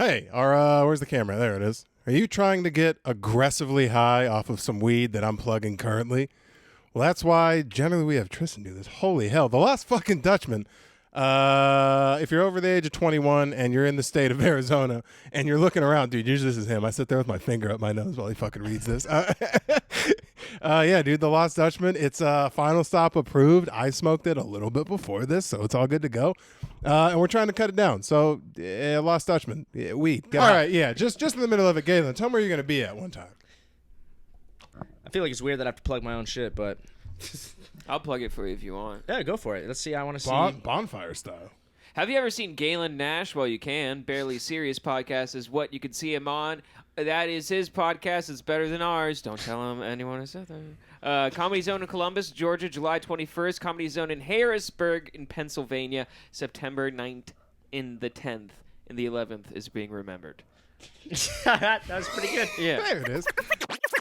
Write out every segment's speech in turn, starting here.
Hey, where's the camera? There it is. Are you trying to get aggressively high off of some weed that I'm plugging currently? Well, that's why generally we have Tristan do this. Holy hell. The Lost fucking Dutchman. If you're over the age of 21 and you're in the state of Arizona and you're looking around, dude, usually this is him. I sit there with my finger up my nose while he fucking reads this. Yeah, dude, The Lost Dutchman. It's final stop approved. I smoked it a little bit before this, so it's all good to go. And we're trying to cut it down. So, Lost Dutchman, weed. All right, yeah, just in the middle of it, Galyn, tell me where you're going to be at one time. I feel like it's weird that I have to plug my own shit, but I'll plug it for you if you want. yeah, go for it. Let's see. I want to see. Bonfire style. Have you ever seen Galyn Nash? Well, you can. Barely Serious podcast is what you can see him on. That is his podcast. It's better than ours. Don't tell him anyone has said that. Comedy Zone in Columbus, Georgia, July 21st. Comedy Zone in Harrisburg in Pennsylvania, September 9th and the 10th. And the 11th is being remembered. That was pretty good. Yeah. There it is.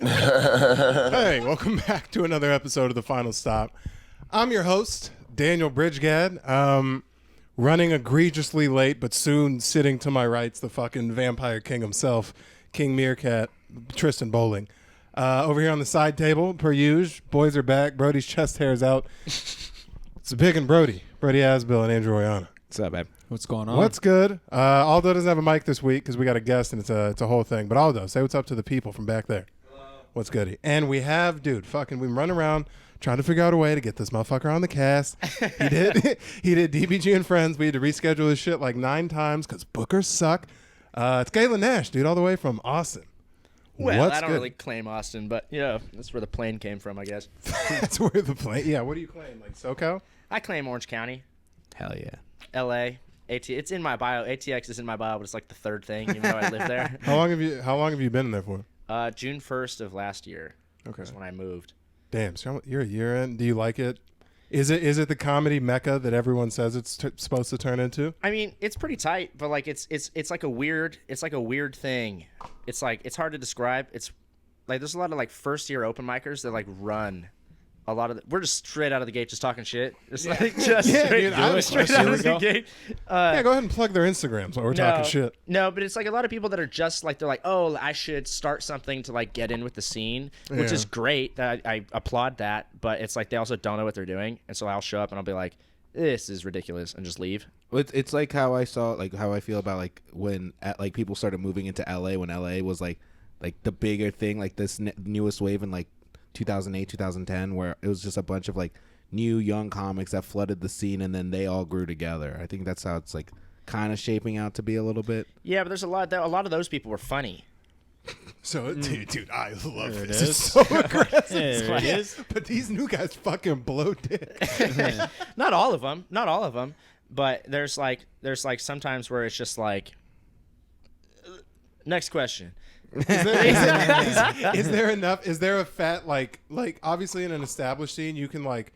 Hey, welcome back to another episode of The Final Stop. I'm your host, Daniel Bridgegad. Running egregiously late, but soon sitting to my right's the fucking vampire king himself, King Meerkat, Tristan Bowling. Over here on the side table, per usual, boys are back. Brody's chest hair's out. It's a big and Brody Asbill and Andrew Royana. What's up, babe? What's going on? What's good? Aldo doesn't have a mic this week because we got a guest and it's a whole thing. But Aldo, say what's up to the people from back there. Hello. What's good? And we have, dude, fucking, we run around trying to figure out a way to get this motherfucker on the cast. He did DBG and Friends. We had to reschedule his shit like 9 times because bookers suck. It's Galyn Nash, dude, all the way from Austin. Well, What's I don't good? really claim Austin, but yeah, that's where the plane came from, I guess. That's where the plane. Yeah, what do you claim? Like SoCal? I claim Orange County, Hell yeah. L.A., it's in my bio. ATX is in my bio, but it's like the third thing, even though I live there. How long have you been in there for? June 1st of last year. Okay. Is when I moved. Damn, so you're a year in. Do you like it? Is it the comedy mecca that everyone says it's supposed to turn into? I mean, it's pretty tight, but like it's like a weird thing. It's like it's hard to describe. It's like there's a lot of like first year open micers that like run a lot of. We're just straight out of the gate, just talking shit. Just straight, dude, straight out of the gate. Yeah, go ahead and plug their Instagrams while we're talking shit. No, but it's like a lot of people that are just like they're like, oh, I should start something to like get in with the scene, which is great. That I applaud that, but it's like they also don't know what they're doing, and so I'll show up and I'll be like, this is ridiculous, and just leave. It's like how I saw, like how I feel about like when like people started moving into LA when LA was like the bigger thing, like this newest wave in like 2008, 2010, where it was just a bunch of like new young comics that flooded the scene, and then they all grew together. I think that's how it's like kind of shaping out to be a little bit. Yeah, but there's a lot of those people were funny. So, dude, I love this. It's so aggressive. There it is. But these new guys fucking blow dick. Not all of them, but there's like sometimes where it's just like, next question. Is there enough? Is there a fat like obviously in an established scene you can like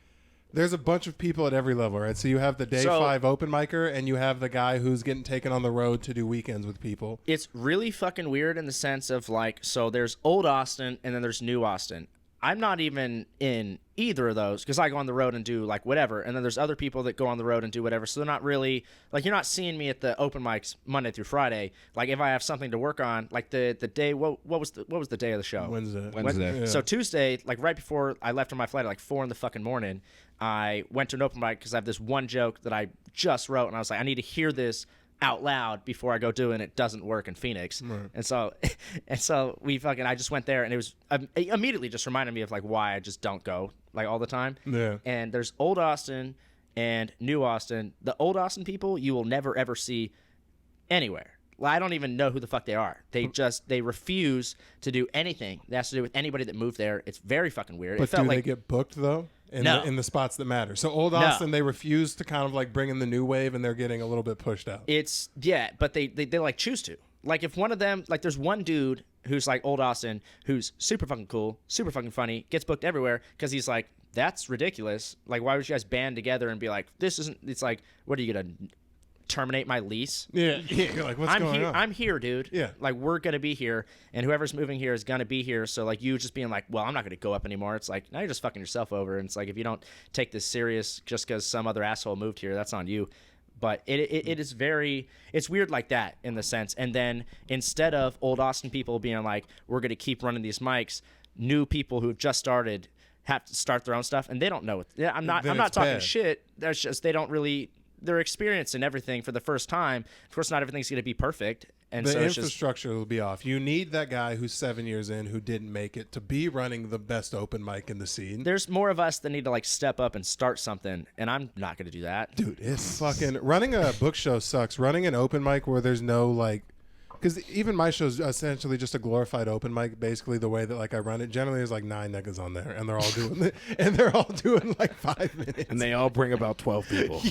there's a bunch of people at every level, right? So you have the day 5 open micer and you have the guy who's getting taken on the road to do weekends with people. It's really fucking weird in the sense of like, so there's old Austin and then there's new Austin. I'm not even in either of those because I go on the road and do like whatever, and then there's other people that go on the road and do whatever. So they're not really like, you're not seeing me at the open mics Monday through Friday. Like if I have something to work on, like the day what was the day of the show? Wednesday. Yeah. So Tuesday, like right before I left on my flight at like 4 in the fucking morning, I went to an open mic because I have this one joke that I just wrote, and I was like, I need to hear this out loud before I go do it, and it doesn't work in Phoenix. Right. And so I just went there, and it was it immediately just reminded me of like why I just don't go like all the time. Yeah. And there's old Austin and new Austin. The old Austin people you will never ever see anywhere. Well, I don't even know who the fuck they are. They refuse to do anything that has to do with anybody that moved there. It's very fucking weird. But do they get booked though? In the spots that matter. So old Austin, they refuse to kind of like bring in the new wave, and they're getting a little bit pushed out. But they like choose to. Like if one of them, like there's one dude who's like old Austin who's super fucking cool, super fucking funny, gets booked everywhere because he's like, that's ridiculous. Like why would you guys band together and be like, this isn't? It's like, what are you gonna terminate my lease? Yeah. You're like, what's going on? I'm here, dude. Yeah. Like we're gonna be here, and whoever's moving here is gonna be here. So like you just being like, well, I'm not gonna go up anymore. It's like now you're just fucking yourself over. And it's like if you don't take this serious just because some other asshole moved here, that's on you. But it is it's weird like that in the sense. And then instead of old Austin people being like, we're going to keep running these mics, new people who have just started have to start their own stuff, and they don't know. I'm not talking bad. shit. That's just they don't really. They're experiencing everything for the first time. Of course, not everything's going to be perfect, and The so it's just infrastructure will be off. You need that guy who's 7 years in who didn't make it to be running the best open mic in the scene. there's more of us that need to like step up and start something, and I'm not going to do that. Dude, it's fucking running a book show sucks. Running an open mic where there's no like, because even my show's essentially just a glorified open mic. Basically, the way that like I run it, generally there's like 9 niggas on there, and they're all doing like 5 minutes, And they all bring about 12 people.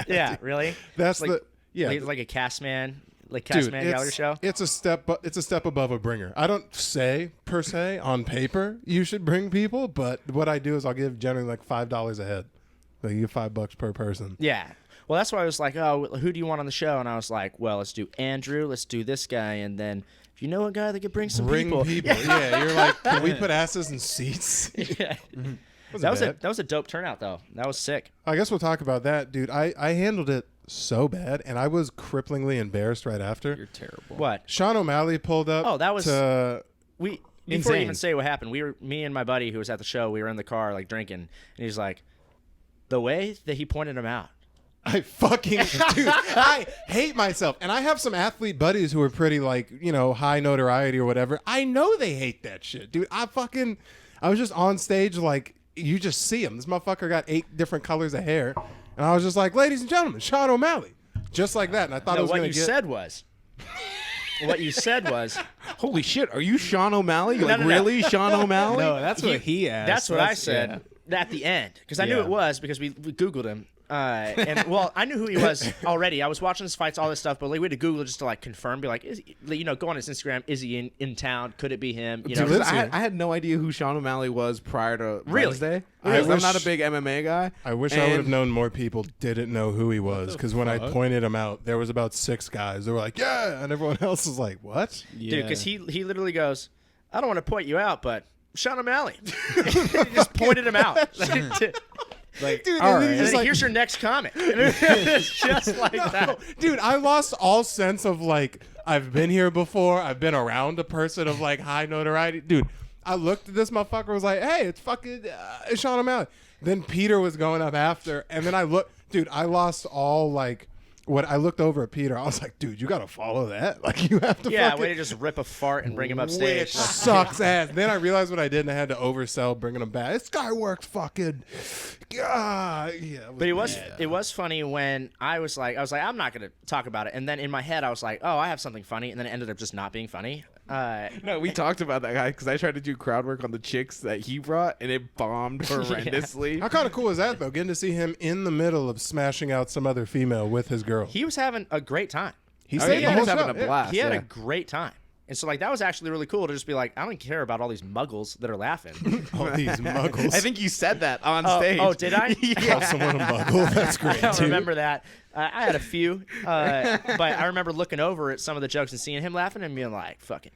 Yeah, really. That's like, the like a cast man, gallery show. It's a step above a bringer. I don't say per se on paper you should bring people, but what I do is I'll give generally like $5 a head. Like you get $5 per person. Yeah. Well, that's why I was like, oh, who do you want on the show? And I was like, well, let's do Andrew. Let's do this guy. And then if you know a guy that could bring some people. Yeah, you're like, can we put asses in seats? Yeah. Wasn't That was a dope turnout, though. That was sick. I guess we'll talk about that, dude. I handled it so bad, and I was cripplingly embarrassed right after. You're terrible. What? Sean O'Malley pulled up. Oh, that was- to, Before Insane. you even say what happened, me and my buddy who was at the show, we were in the car like drinking, and he's like, the way that he pointed him out. I fucking dude, I hate myself. And I have some athlete buddies who are pretty like, high notoriety or whatever. I know they hate that shit. Dude, I was just on stage like you just see him. This motherfucker got 8 different colors of hair. And I was just like, ladies and gentlemen, Sean O'Malley. Just like that. And I thought it was what going you to get said was. What you said was. Holy shit, are you Sean O'Malley? No, Like, no, no. really? Sean O'Malley? No, that's what he asked. That's what I said at the end because I knew Yeah. it was because we Googled him. And well, I knew who he was already. I was watching his fights, all this stuff, but like we had to Google just to like confirm, be like, go on his Instagram. Is he in town? Could it be him? You know, Dude, lives I here. had no idea who Sean O'Malley was prior to Really? Wednesday. I I'm wish- not a big MMA guy. I wish I would have known more people didn't know who he was, because when I pointed him out, there was about 6 guys. They were like, yeah, and everyone else was like, what? dude, because he literally goes, I don't want to point you out, but Sean O'Malley. He just pointed him out. Like, Dude, all and then right. he And just then here's your next comment. It's just like that. Dude, I lost all sense of like, I've been here before. I've been around a person of like high notoriety. Dude, I looked at this motherfucker, was like, hey, it's fucking it's Sean O'Malley. Then Peter was going up after, and then I lost all like, what I looked over at Peter, I was like, dude, you got to follow that. Like, you have to Yeah, fucking. way to just rip a fart and bring him upstage. Which sucks ass. Then I realized what I did, and I had to oversell bringing him back. This guy works fucking. Yeah. But it was funny when I was like, I'm not gonna talk about it. And then in my head, I was like, oh, I have something funny, and then it ended up just not being funny. No, we talked about that guy because I tried to do crowd work on the chicks that he brought, and it bombed horrendously. How kind of cool is that, though? Getting to see him in the middle of smashing out some other female with his girl. He was having a great time. He Oh, stayed yeah, the he was whole having show. a blast. He had yeah. a great time. And so, like, that was actually really cool to just be like, I don't care about all these muggles that are laughing. All these muggles. I think you said that on Oh, stage. oh, did I? Call someone a muggle. That's great, I don't too. remember that. I had a few, but I remember looking over at some of the jokes and seeing him laughing and being like, "Fucking."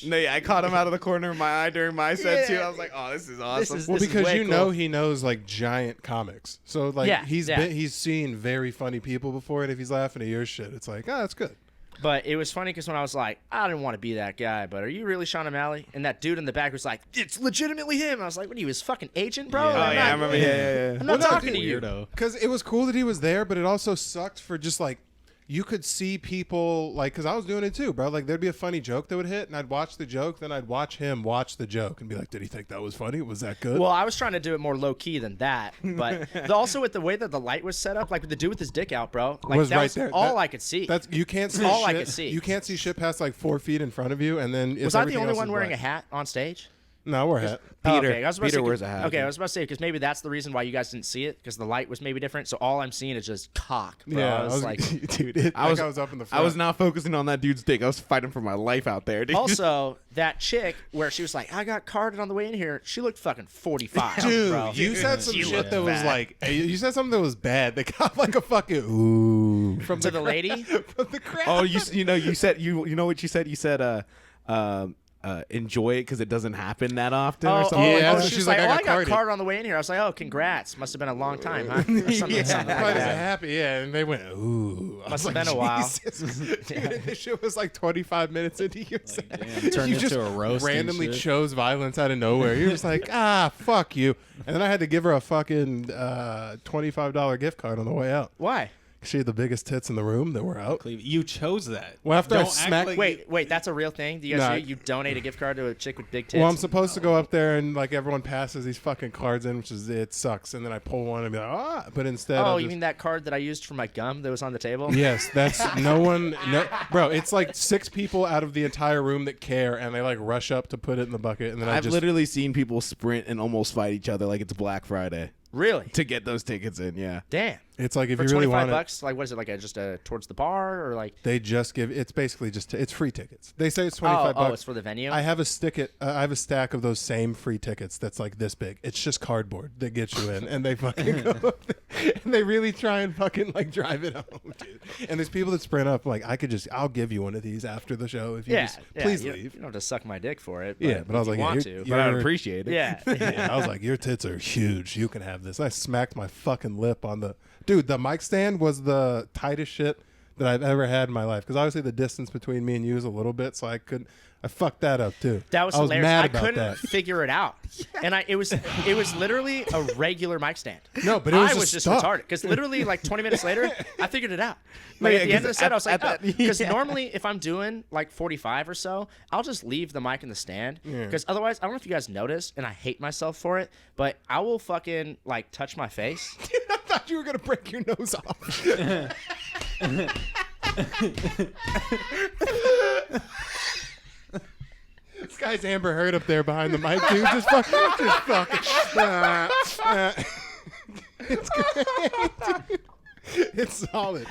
No, yeah, I caught him out of the corner of my eye during my set too. I was like, "Oh, this is awesome." is- Well, This because way you cool. know he knows like giant comics, so like Yeah, yeah. he's seen very funny people before, and if he's laughing at your shit, it's like, oh, that's good. But it was funny because when I was like, I didn't want to be that guy, but are you really Sean O'Malley? And that dude in the back was like, it's legitimately him. I was like, what are you, his fucking agent, bro? Yeah. I'm Oh yeah, I not- remember. Yeah. I'm not Well, no, talking dude, to you. Weirdo. Because it was cool that he was there, but it also sucked for just like you could see people like, because I was doing it too, bro. Like there'd be a funny joke that would hit, and I'd watch the joke, then I'd watch him watch the joke and be like, did he think that was funny? Was that good? Well, I was trying to do it more low key than that, but also with the way that the light was set up, like with the dude with his dick out, bro, like Was that right was there. all That- I could see. That's you can't see all I shit. could see. You can't see shit past like 4 feet in front of you, and then Was I the only one wearing a hat on stage? No, we're a hat. Oh, Peter- okay. I was about to Peter say, wears a hat, Okay, yeah. I was about to say because maybe that's the reason why you guys didn't see it because the light was maybe different. So all I'm seeing is just cock, bro. Yeah, I was like, dude, I was up in the front. I was not focusing on that dude's dick. I was fighting for my life out there, dude. also that chick where she was like, I got carded on the way in here. She looked fucking 45, Dude, bro. you said some She shit looked that was bad. like, you said something that was bad. They got like a fucking ooh from To the lady? from the crowd. Oh, you know what you said. You know what you said. You said enjoy it because it doesn't happen that often or Oh, something. Yeah, so she's she's like, like, oh, I I got got carded. carded on the way in here. I was like, oh, congrats. Must have been a long time, huh? Or something, something like Quite as that. happy, yeah. And they went, ooh. I Must was have been a while. Jesus. Dude, this shit was like 25 minutes into your set. damn, turned You into just a roast and randomly shit. chose violence out of nowhere. You're just like, fuck you. And then I had to give her a fucking $25 gift card on the way out. Why? She had the biggest tits in the room that were out. You chose that. Well, after I Don't act smacked- like Wait, that's a real thing? Do you guys Nah. do? You donate a gift card to a chick with big tits? Well, I'm supposed to go up there and like everyone passes these fucking cards in, which is it sucks. And then I pull one and be like, but instead, oh, I'll you just- mean that card that I used for my gum that was on the table? Yes, that's no one. No, bro, it's like 6 people out of the entire room that care, and they like rush up to put it in the bucket, and then I've just literally seen people sprint and almost fight each other like it's Black Friday Really? to get those tickets in. Yeah. Damn. It's like if For you really want $25, like what is it? Like just towards the bar or like? they just give. It's basically just it's free tickets. They say it's $25. Oh, it's for the venue. I have a I have a stack of those same free tickets that's like this big. It's just cardboard that gets you in, and they fucking go up there, and they really try and fucking like drive it home, dude. And there's people that sprint up like I'll give you one of these after the show if you yeah, just yeah, please you, leave. You don't have to suck my dick for it. Yeah, but I was if like, you yeah, want you're- to. But I'd You're- appreciate it. Yeah. Yeah, I was like, your tits are huge. You can have this. I smacked my fucking lip on the dude. The mic stand was the tightest shit that I've ever had in my life because obviously the distance between me and you is a little bit, so I fucked that up too. That was I was hilarious. mad I about couldn't that. figure it out, and it was literally a regular mic stand. No, but it was I just was just stuck. retarded because literally like 20 minutes later, I figured it out. Like Yeah, at the end of the 'cause set, I was at like, that- because yeah. normally if I'm doing like 45 or so, I'll just leave the mic in the stand because otherwise, I don't know if you guys noticed, and I hate myself for it, but I will fucking like touch my face. I thought you were gonna break your nose off. This guy's Amber Heard up there behind the mic, dude. Just fucking. It's great, dude. It's solid.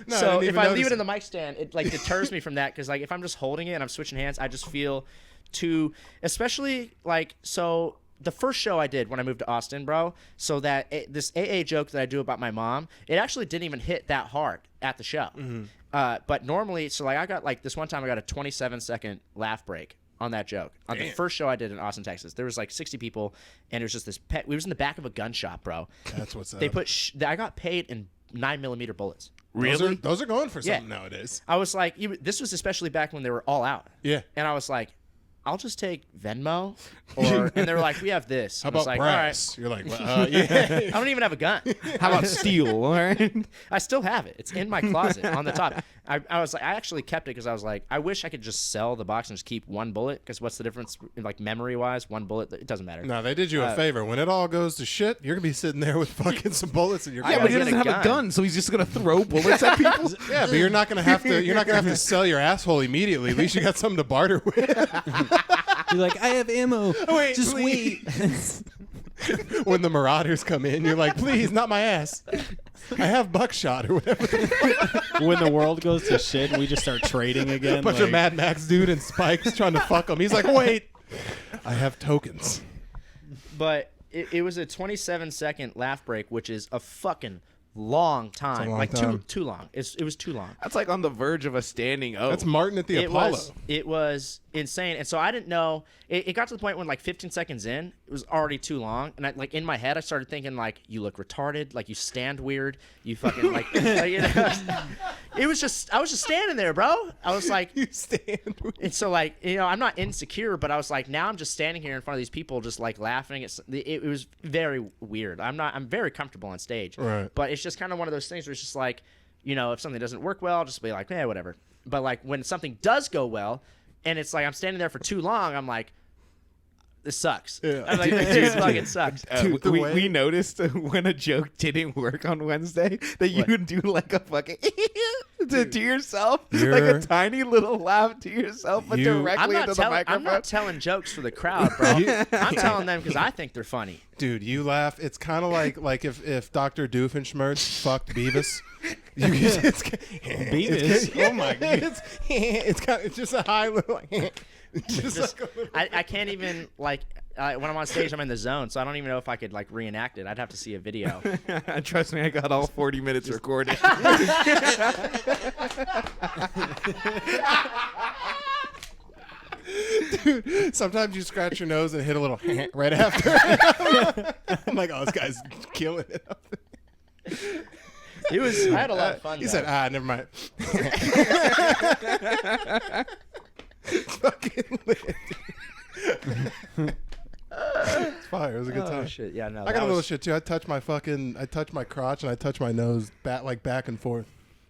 No, So didn't if even I notice leave it in the mic stand, it like deters me from that because like if I'm just holding it and I'm switching hands, I just feel too, especially like so. The first show I did when I moved to Austin, bro, so that this AA joke that I do about my mom, it actually didn't even hit that hard at the show. But normally, so like I got like this one time I got a 27-second laugh break on that joke on the first show I did in Austin, Texas. There was like 60 people, and it was just this pet. We was in the back of a gun shop, bro. That's what's up. They put I got paid in 9mm bullets. Those are going for something nowadays. I was like, this was especially back when they were all out. Yeah. And I was like, I'll just take Venmo, and they're like, we have this. How And I was about like, brass? You're like, well, yeah. I don't even have a gun. How about steel? All right. I still have it. It's in my closet on the top. I was like, I actually kept it because I was like, I wish I could just sell the box and just keep one bullet because what's the difference, like memory wise? One bullet, it doesn't matter. No, they did you a favor. When it all goes to shit, you're gonna be sitting there with fucking some bullets in your I Yeah, but gotta he get doesn't a have a gun. gun, so he's just gonna throw bullets at people. Yeah, but you're not gonna have to. You're not gonna have to sell your asshole immediately. At least you got something to barter with. You're like, I have ammo. Wait, Just please. wait. When the marauders come in, you're like, please, not my ass. I have buckshot or whatever. When the world goes to shit and we just start trading again. Bunch of Mad Max dude and Spike's trying to fuck him. He's like, wait, I have tokens. But it was a 27-second laugh break, which is a fucking long time. long like time. too long. It was too long. That's like on the verge of a standing O. That's Martin at the It Apollo. was insane, and so I didn't know. It got to the point when like 15 seconds in, it was already too long, and I, like in my head, I started thinking like, you look retarded, like you stand weird, you fucking like you know, it was just I was just standing there, bro. I was like, You stand. and so like I'm not insecure, but I was like, now I'm just standing here in front of these people, just like laughing. It was very weird. I'm very comfortable on stage, Right. but it's just kind of one of those things where it's just like, if something doesn't work well, I'll just be like, whatever. But like when something does go well, and it's like I'm standing there for too long, I'm like, this sucks. Yeah. I'm like, this fucking sucks. Dude, the we, way- we noticed when a joke didn't work on Wednesday that you would do like a fucking to yourself, like You're- a tiny little laugh to yourself, but You- I'm directly into the microphone. not telling jokes for the crowd, bro. I'm telling them because I think they're funny. Dude, you laugh. It's kind of like if Dr. Doofenshmirtz fucked Beavis. Beavis? Oh my god! It's just a high little. Just like a little. I can't even like when I'm on stage, I'm in the zone, so I don't even know if I could like reenact it. I'd have to see a video. Trust me, I got all 40 minutes recorded. Dude, sometimes you scratch your nose and hit a little right after. I'm like, oh, this guy's killing it up there. I had a lot of fun. He though. said, never mind. Fucking lit. It's fire. It was a good Oh time. shit! Yeah, no. I that got a little was- shit too. I touch my crotch and I touch my nose back and forth.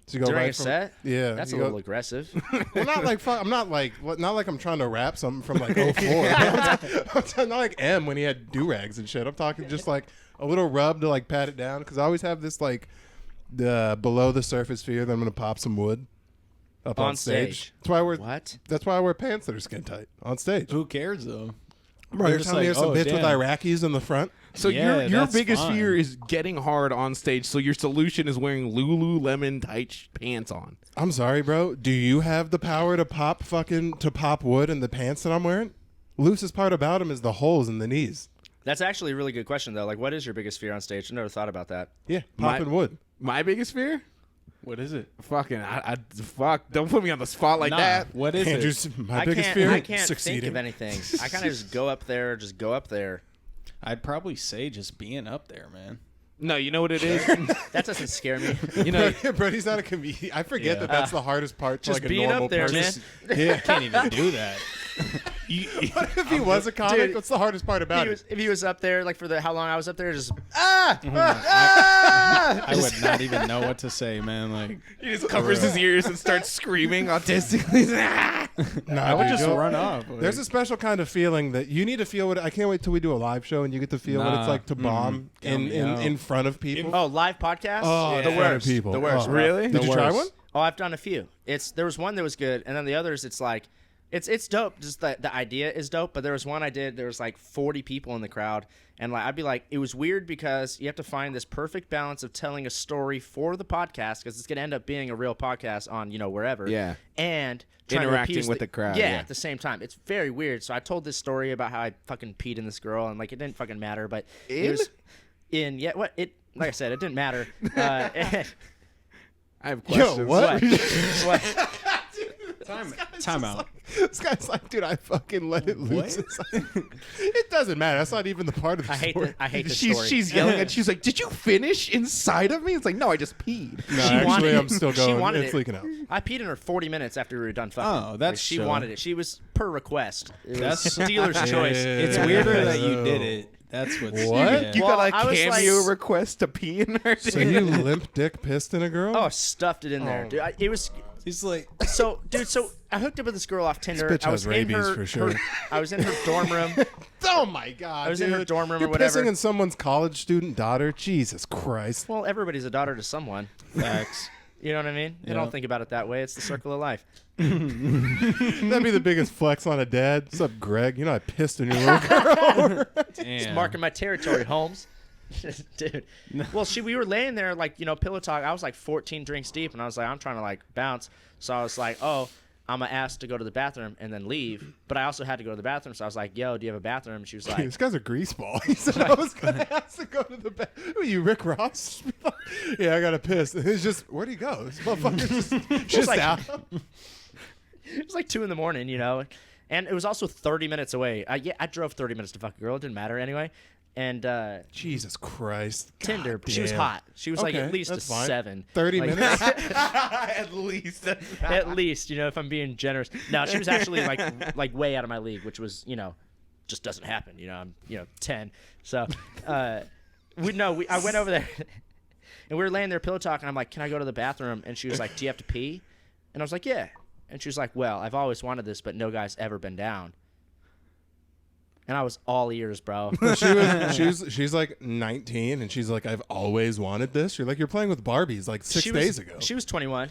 So you go during right a from, set. Yeah, That's a you go- little aggressive. Well, not like I'm not like I'm trying to rap something from like 04. I'm talking not like M when he had do-rags and shit. I'm talking just like a little rub to like pat it down because I always have this like the below the surface fear that I'm gonna pop some wood up on stage. That's why What? That's why I wear pants that are skin tight on stage. Who cares though? Bro, you're just telling me like, there's some oh, bitch with damn. Iraqis in the front? So Yeah, your that's biggest fine. fear is getting hard on stage. So your solution is wearing Lululemon tight pants on. I'm sorry, bro. Do you have the power to pop wood in the pants that I'm wearing? Loosest part about them is the holes in the knees. That's actually a really good question though. Like, what is your biggest fear on stage? I never thought about that. Yeah, popping wood. My biggest fear? What is it? Fucking, fuck! Don't put me on the spot like Nah, that. what is it? Andrew's my I biggest can't. fear. I can't succeeding. think of anything. I kind of just go up there. Just go up there. I'd probably say just being up there, man. No, you know what it is. That doesn't scare me. You know, Brody's not a comedian. I forget Yeah. that's the hardest part to Just like a being normal up there, person. man. Yeah. Can't even do that. What if he was a comic? Dude, What's the hardest part about it? If he was up there, like for how long I was up there, just I would not even know what to say, man. Like, he just covers his ears and starts screaming autistically. Nah, I would dude, just you'll- run off. There's a special kind of feeling that you need to feel. I can't wait till we do a live show and you get to feel what it's Nah. like to bomb Count me out. in front of people. oh, live podcast. Oh, the in front of worst. people. The worst. Oh. bro. Really? Did you try one? Oh, I've done a few. There was one that was good, and then the others, it's like, it's dope. Just the idea is dope. But there was one I did. There was like 40 people in the crowd, and like I'd be like, it was weird because you have to find this perfect balance of telling a story for the podcast because it's gonna end up being a real podcast on wherever. Yeah. And trying to Interacting appease with the crowd, Yeah, yeah. at the same time, it's very weird. So I told this story about how I fucking peed in this girl, and like it didn't fucking matter, but it was in like I said, it didn't matter. And, I have questions. what? what? Time out. This guy's like, dude, I fucking let it loose. It's like, it doesn't matter. That's not even the part of the story. I hate this story. She's yelling and she's like, "Did you finish inside of me?" It's like, "No, I just peed." No, She actually, wanted I'm it. still She going. wanted It's it. leaking out. I peed in her 40 minutes after we were done fucking. Oh, that's Like, she chill. wanted it. She was per request. It was That's- dealer's choice. It's weirder that you did it. That's what's What? Yeah. You Well, got I a was cameo like- request to pee in her. So you limp dick pissed in a girl? Oh, I stuffed it in there, Oh. dude. It was He's like, so, dude. So I hooked up with this girl off Tinder. bitch I was has rabies in her, for sure. I was in her dorm room. Oh my god! I was in her dude. dorm room or You're whatever. pissing in someone's college student daughter. Jesus Christ! Well, everybody's a daughter to someone. facts. You know what I mean? They Yeah. don't think about it that way. It's the circle of life. That'd be the biggest flex on a dad. What's up, Greg? You know I pissed in your little girl. Just Damn. marking my territory, Holmes. Dude. Well, we were laying there like, pillow talk. I was like 14 drinks deep, and I was like, I'm trying to like bounce. So I was like, oh, I'm gonna ask to go to the bathroom and then leave. But I also had to go to the bathroom, so I was like, yo, do you have a bathroom? And she was like, This guy's a greaseball. He said I was gonna ask to go to the bathroom. Who are you, Rick Ross? Yeah, I gotta piss. It's just, where'd he go? This motherfucker's just like- out. it was like 2 a.m, and it was also 30 minutes away. I drove 30 minutes to fuck a girl. It didn't matter anyway. And Jesus Christ. Tinder, God she was damn. hot. She was like Okay, at least a that's fine. 7. 30 Like- minutes? At least. At least, if I'm being generous. No, she was actually like way out of my league, which was, just doesn't happen. I'm 10. So, I went over there and we were laying there pillow talking. I'm like, can I go to the bathroom? And she was like, do you have to pee? And I was like, yeah. And she was like, well, I've always wanted this, but no guy's ever been down. And I was all ears, bro. She's like 19 and she's like, I've always wanted this. You're like, you're playing with Barbies like 6 days ago. She was 21.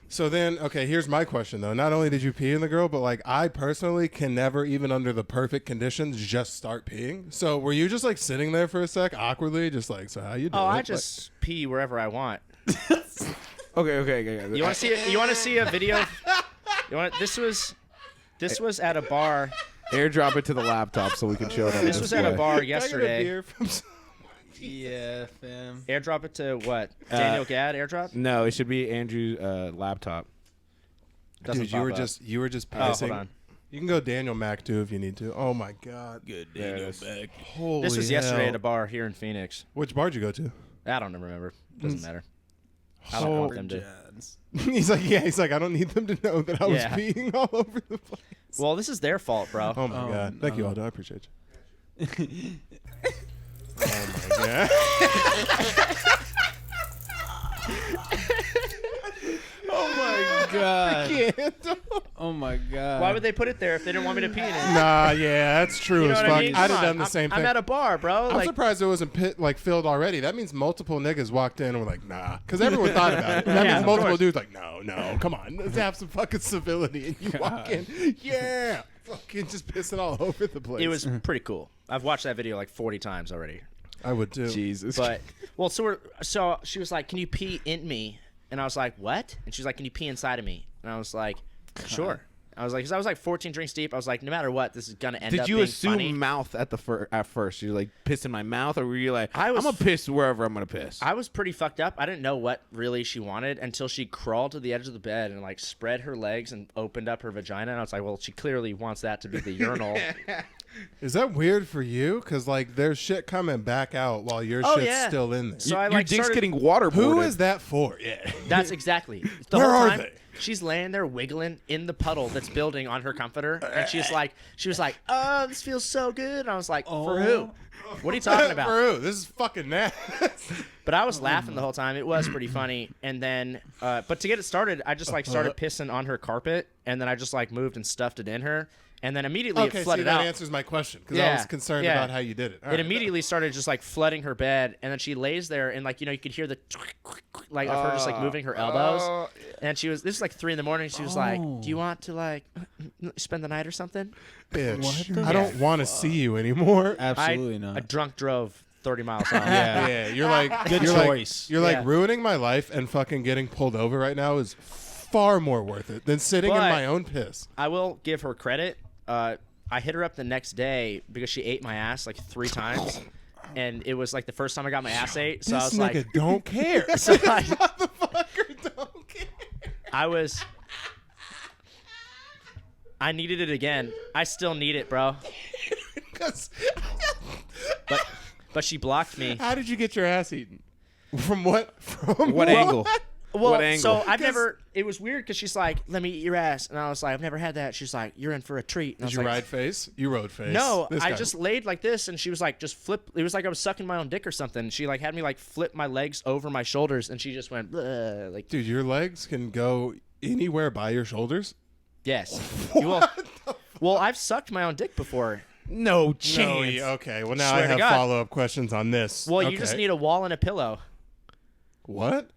So then, okay, here's my question though. Not only did you pee in the girl, but like I personally can never, even under the perfect conditions, just start peeing. So were you just like sitting there for a sec awkwardly, just like, so how you doing? Oh, I Like- just pee wherever I want. Okay. You want to see it? You want to see a video? This was at a bar. Airdrop it to the laptop so we can show it on This was at a display. bar Can I get a yesterday. beer from Yeah, fam. Airdrop it to what? Daniel Gadd airdrop? No, it should be Andrew's laptop. Doesn't Dude, pop up. you were just Oh, hold pissing. on. You can go Daniel Mac too if you need to. Oh my God. Good There it Daniel is. Beck. Holy This was yesterday hell. at a bar here in Phoenix. Which bar'd you go to? I don't remember. Doesn't matter. I Oh. don't want them to. Johns. He's like, I don't need them to know that I was Yeah. peeing all over the place. Well, this is their fault, bro. Oh my Oh, God. Thank you, no. Aldo. I appreciate you. Oh my God. Oh my god. Can't. Oh my god. Why would they put it there if they didn't want me to pee in it? Nah, yeah, that's true You know as what fuck. I mean? I'd Come have on. done the same thing. I'm at a bar, bro. I'm Like, surprised it wasn't filled already. That means multiple niggas walked in and were like, nah. Because everyone thought about it. That Yeah, means of multiple course. dudes like, no, come on. Let's have some fucking civility. And you walk in, yeah, fucking just pissing all over the place. it was pretty cool. I've watched that video like 40 times already. I would too. Jesus. But well, so she was like, "Can you pee in me?" And I was like, "What?" And she's like, "Can you pee inside of me?" And I was like, "Sure." I was like, 'cause I was like 14 drinks deep. I was like, no matter what, this is gonna end up Did you being assume funny. mouth at first? You're like, piss in my mouth, or were you like, I was- I'm gonna piss wherever I'm gonna piss? I was pretty fucked up. I didn't know what really she wanted until she crawled to the edge of the bed and like spread her legs and opened up her vagina. And I was like, well, she clearly wants that to be the urinal. Is that weird for you? Because like there's shit coming back out while your Oh, shit's yeah. still in there. So I Your like dick's started, getting waterboarded. Who is that for? Yeah. That's exactly. The Where whole are time, they? she's laying there wiggling in the puddle that's building on her comforter, and she was like, "Oh, this feels so good." And I was like, "For who? What are you talking about?" For who? This is fucking nasty. But I was laughing the whole time. It was pretty funny. And then, but to get it started, I just like started pissing on her carpet, and then I just like moved and stuffed it in her, and then immediately Okay, it see, flooded that out. answers my question because I Yeah, was concerned yeah. about how you did it. All It right. immediately started just like flooding her bed, and then she lays there, and like you know you could hear the like of her just like moving her elbows, and she was this is like 3 a.m. She was like, "Do you want to like spend the night or something?" Bitch, I don't want to see you anymore. Absolutely I not. drunk drove 30 miles home. Yeah. Yeah, you're like Good you're choice. Like, you're like Yeah. ruining my life, and fucking getting pulled over right now is far more worth it than sitting in But- my own piss. I will give her credit. I hit her up the next day because she ate my ass like 3 times, and it was like the first time I got my ass ate. So I This was nigga like, don't care. so I, Motherfucker don't care. I needed it again. I still need it, bro. 'Cause- But she blocked me. How did you get your ass eaten? From what? From What angle? Well, What angle? so I've never. It was weird because she's like, "Let me eat your ass," and I was like, "I've never had that." She's like, "You're in for a treat." And I Did was you like, ride face? You rode face. No, This I guy- just laid like this, and she was like, just flip. It was like I was sucking my own dick or something. She like had me like flip my legs over my shoulders, and she just went "Bleh," like, Dude, your legs can go anywhere by your shoulders. yes. Well, I've sucked my own dick before. No No, chance. okay. Well, now Swear I to have God. follow-up questions on this. Well, okay. you just need a wall and a pillow. What?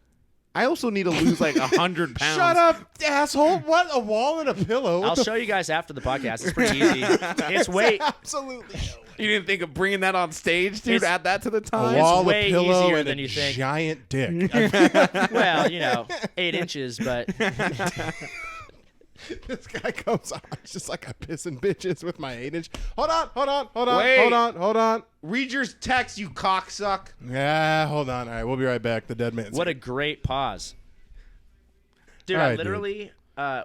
I also need to lose like 100 pounds. Shut up, asshole! What? A wall and a pillow? What I'll the show you guys after the podcast. It's pretty easy. It's way Absolutely. You didn't think of bringing that on stage, dude? It's- Add that to the A time. wall, way a pillow, easier and than a you think. giant dick. well, 8 inches, but This guy comes on. It's just like I'm pissing bitches with my 8-inch. Hold on. Wait. Hold on. Read your text, you cocksuck. Yeah, hold on. All right, we'll be right back. The dead man's what a here. great pause. Dude, All I right, literally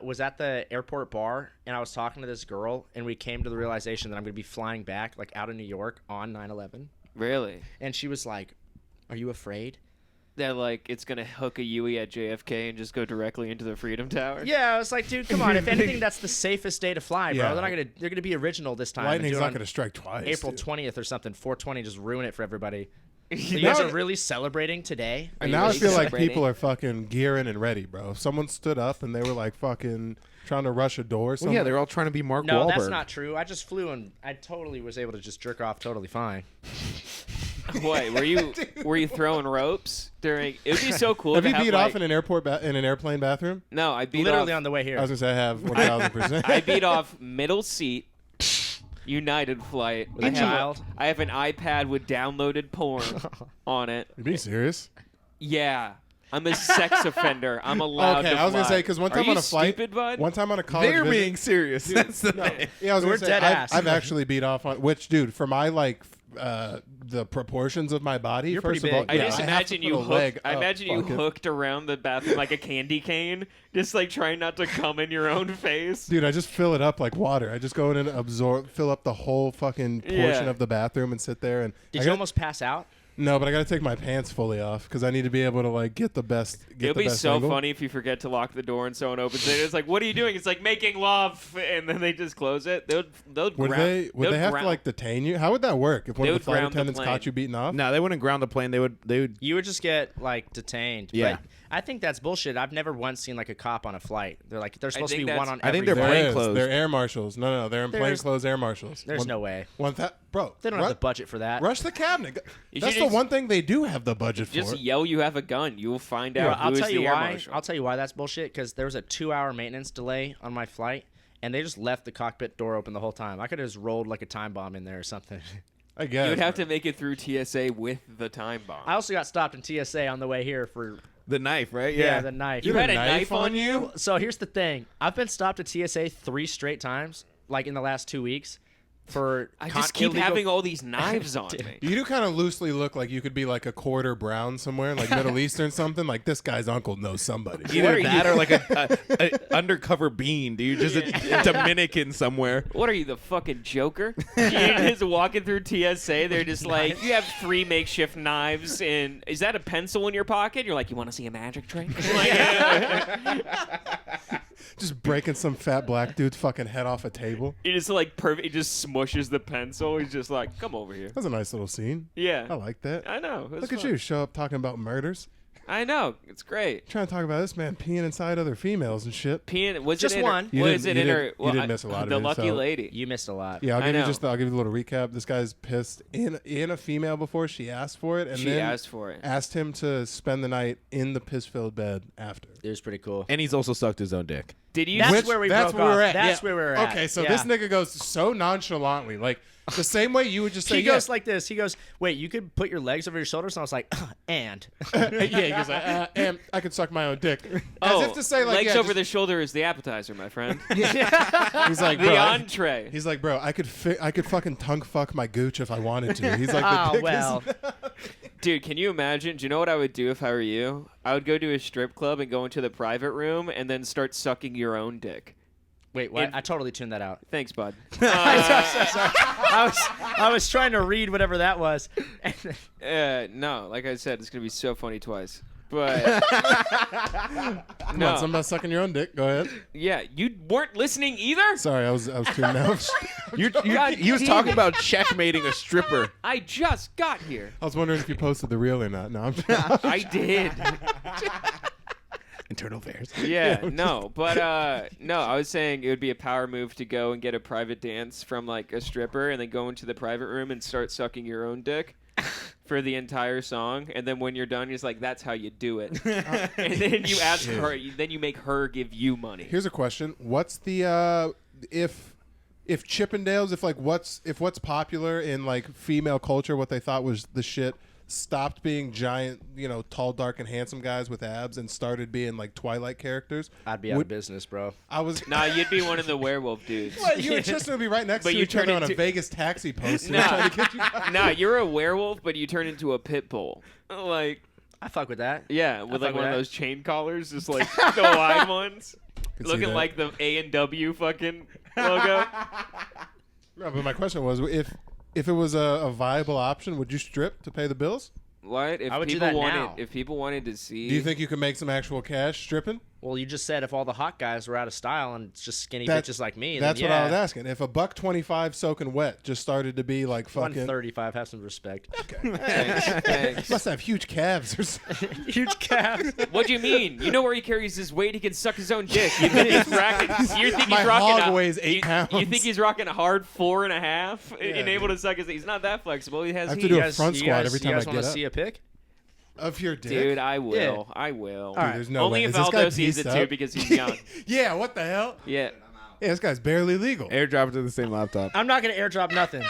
was at the airport bar, and I was talking to this girl, and we came to the realization that I'm going to be flying back, like, out of New York on 9/11. Really? And she was like, "Are you afraid?" That like it's gonna hook a Yui at JFK and just go directly into the Freedom Tower? Yeah, I was like, dude, come on. If anything, that's the safest day to fly, bro. Yeah. They're gonna be original this time. and Lightning's do it not on going to strike twice. April dude. 20th or something, 420, just ruin it for everybody. So you Now- guys are really celebrating today? And you now I really feel like celebrating? people are fucking gearing and ready, bro. If someone stood up and they were like fucking trying to rush a door or Well, something. yeah, they're all trying to be Mark No, Wahlberg. that's not true. I just flew and I totally was able to just jerk off totally fine. What? Were you throwing ropes during? It would be so cool. Have to you beat like, off in an in an airplane bathroone? No, I beat Literally off. on the way here. I was gonna say I have 1,000%. I beat off middle seat. United flight. With a child? I have an iPad with downloaded porn on it. You being serious? Yeah. I'm a sex offender. I'm allowed Okay, to I was gonna fly. say because one Are time you on a flight, stupid, bud? one time on a college They're visit, being serious. That's the thing. yeah, I was We're gonna say dead ass. I've actually beat off on which, dude, for my like the proportions of my body. You're First pretty of all, big. I Yeah. just have to imagine put you a leg I up. imagine you Fuck it. hooked around the bathroom like a candy cane, just like trying not to cum in your own face. Dude, I just fill it up like water. I just go in and fill up the whole fucking portion Yeah. of the bathroom and sit there. And Did I you gotta- almost pass out? No, but I got to take my pants fully off because I need to be able to like get the best. It'll the be best so angle. funny if you forget to lock the door and someone opens it. It's like, what are you doing? It's like making love, and then they just close it. They'll Would they have to like detain you? How would that work if one They of would the flight ground the attendants plane. caught you beating off? No, they wouldn't ground the plane. They would. You would just get like detained. Yeah. But I think that's bullshit. I've never once seen like a cop on a flight. They're supposed to think be one that's- on I every think they're flight. plain There is. clothes. They're air marshals. No, they're in plain There's- clothes air marshals. There's no way. Bro, They don't have the budget for that. rush the cabinet. You That's should the just- one thing they do have the budget Just for. yell you have a gun. You'll find Bro, out I'll who is tell you the air why. marshal. I'll tell you why that's bullshit. Because there was a 2-hour maintenance delay on my flight, and they just left the cockpit door open the whole time. I could have just rolled like a time bomb in there or something. I guess. You would have to make it through TSA with the time bomb. I also got stopped in TSA on the way here for the knife, right? the knife. You had a knife knife on on you? So here's the thing. I've been stopped at TSA 3 straight times, like in the last 2 weeks, for I just keep illegal- having all these knives on me. You do kind of loosely look like you could be like a quarter brown somewhere, like Middle Eastern something. Like this guy's uncle knows somebody. Either that or like a undercover bean, dude. Just a Dominican somewhere. What are you, the fucking Joker? You're just walking through TSA. They're just like, you have 3 makeshift knives, and is that a pencil in your pocket? You're like, you want to see a magic trick? Just breaking some fat black dude's fucking head off a table. He just like perfect. He just smushes the pencil. He's just like, come over here. That's a nice little scene. Yeah, I like that. I know. It was Look at fun. you, show up talking about murders. I know. It's great. Trying to talk about this man peeing inside other females and shit. Peeing, was Just it in one. Her, You was didn't- it you in her? didn't- you didn't miss a lot of the it, lucky so- lady. You missed a lot. Yeah, I know. I'll give you a little recap. This guy's pissed in a female before she asked for it, and She then asked for it. asked him to spend the night in the piss-filled bed after. It was pretty cool. And he's also sucked his own dick. Did you? That's Which- where we that's broke where we're off. at. That's Yeah. where we're at. Okay, so Yeah. this nigga goes so nonchalantly, like the same way you would just say, He yeah. goes like this. He goes, "Wait, you could put your legs over your shoulders?" And I was like, "And." yeah, he goes like, and I could suck my own dick. As Oh, if to say, like, legs yeah, over just- the shoulder is the appetizer, my friend. He's like, The bro, entree. he's like, bro, I could fucking tongue fuck my gooch if I wanted to. He's like, the Oh dick well. Dude, can you imagine? Do you know what I would do if I were you? I would go to a strip club and go into the private room and then start sucking your own dick. Wait, what? I totally tuned that out. Thanks, bud. I was trying to read whatever that was. No, like I said, it's gonna be so funny twice. But Come on, no, something about sucking your own dick. Go ahead. yeah, you weren't listening either. Sorry, I was tuning out. He was talking about checkmating a stripper. I just got here. I was wondering if you posted the reel or not. No, I'm I did. Internal affairs. Yeah, no, but no, I was saying it would be a power move to go and get a private dance from like a stripper and then go into the private room and start sucking your own dick for the entire song, and then when you're done, you're just like, that's how you do it. And then you ask her, then you make her give you money. Here's a question: what's the if Chippendales, if what's popular in like female culture, what they thought was the shit, stopped being giant, tall, dark, and handsome guys with abs and started being like Twilight characters? I'd be out of business, bro. I was. Nah, you'd be one of the werewolf dudes. What, you and Tristan would be right next But to you each other turn on a into- Vegas taxi poster Nah. trying to get you. Nah, you're a werewolf, but you turn into a pit bull. Like, I fuck with that. yeah, with like fuck one with of that. those chain collars, just like the wide ones. Could see Looking that. like the A&W fucking logo. No, but my question was, if it was a viable option, would you strip to pay the bills? What? If I would do people that wanted now. if people wanted to see Do you think you could make some actual cash stripping? Well, you just said if all the hot guys were out of style and it's just skinny That- bitches like me, That's then what I yeah. was asking. If a $1.25 soaking wet just started to be like fucking, 135, have some respect. Thanks. must have huge calves or something. Huge calves. What do you mean? You know where he carries his weight? He can suck his own dick. You think he's you think My he's rocking hog a, weighs 8 pounds. You think he's rocking a hard 4.5 and Yeah, able to suck his? He's not that flexible. He has. I have heat. to do a front squat every time I You guys get want to up. see a pic? Of your dick? Dude, I will. Yeah. I will. Dude, there's no Only way. if Is this guy Aldo sees it pieced too up? because he's young. Yeah, what the hell? Yeah. Yeah, this guy's barely legal. Airdrop it to the same laptop. I'm not gonna airdrop nothing.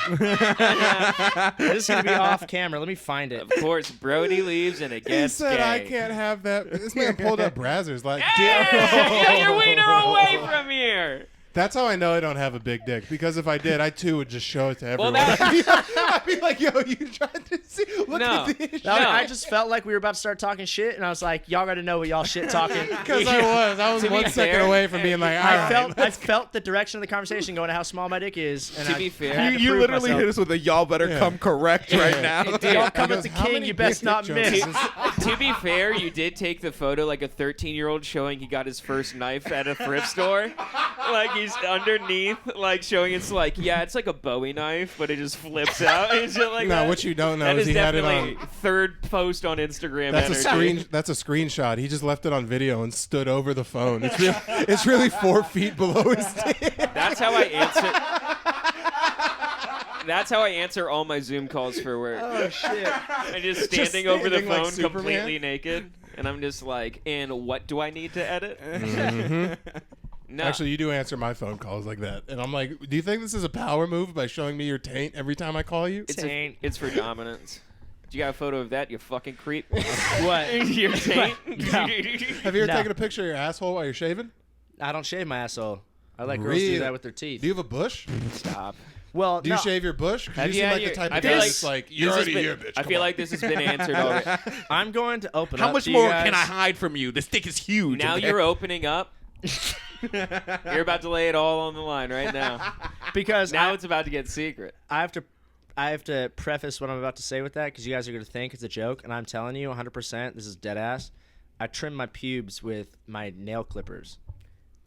This is gonna be off camera. Let me find it. Of course, Brody leaves and it He gets said, gay. I can't have that. This man pulled up Brazzers like, Hey, get your wiener away from here. That's how I know I don't have a big dick, because if I did, I too would just show it to everyone. Well, I'd be like, yo, you tried to see? Look No. at this. No. I just felt like we were about to start talking shit, and I was like, y'all got to know what y'all shit talking. Because I was To be 1 second fair, away from being like, all right. I felt the direction of the conversation going to how small my dick is. And To I be fair- had to You prove literally myself. hit us with a y'all better Yeah. come correct right now. Y'all come He at the goes, "How king, many you best dick not jokes miss. is this?" To be fair, you did take the photo like a 13-year-old showing he got his first knife at a thrift store. Like he's underneath, like showing it's like, yeah, it's like a Bowie knife, but it just flips out and shit like No, that. what you don't know That is is he had it definitely on. third post on Instagram. That's energy. That's a screenshot. He just left it on video and stood over the phone. It's really 4 feet below his dick. That's how I answer. That's how I answer all my Zoom calls for work. Oh, shit. I'm just Just standing over the standing like phone Superman? completely naked, and I'm just like, and what do I need to edit? No. Actually, you do answer my phone calls like that, and I'm like, do you think this is a power move by showing me your taint every time I call you? Taint. It's for dominance. Do you got a photo of that, you fucking creep? What? Your taint? Have you ever No. taken a picture of your asshole while you're shaving? I don't shave my asshole. I let girls Really? do that with their teeth. Do you have a bush? Stop. Well, Do you no, shave your bush? 'Cause Have you you seem had like the your- type I of feel guy like that's like, this you're has already been- here, bitch. I feel like this has been answered already. I'm going to open How up much to you more guys. can I hide from you? This dick is huge. Now okay? you're opening up. You're about to lay it all on the line right now. Because Now it's about to get secret. I have to preface what I'm about to say with that because you guys are going to think it's a joke, and I'm telling you 100%, this is dead ass. I trim my pubes with my nail clippers.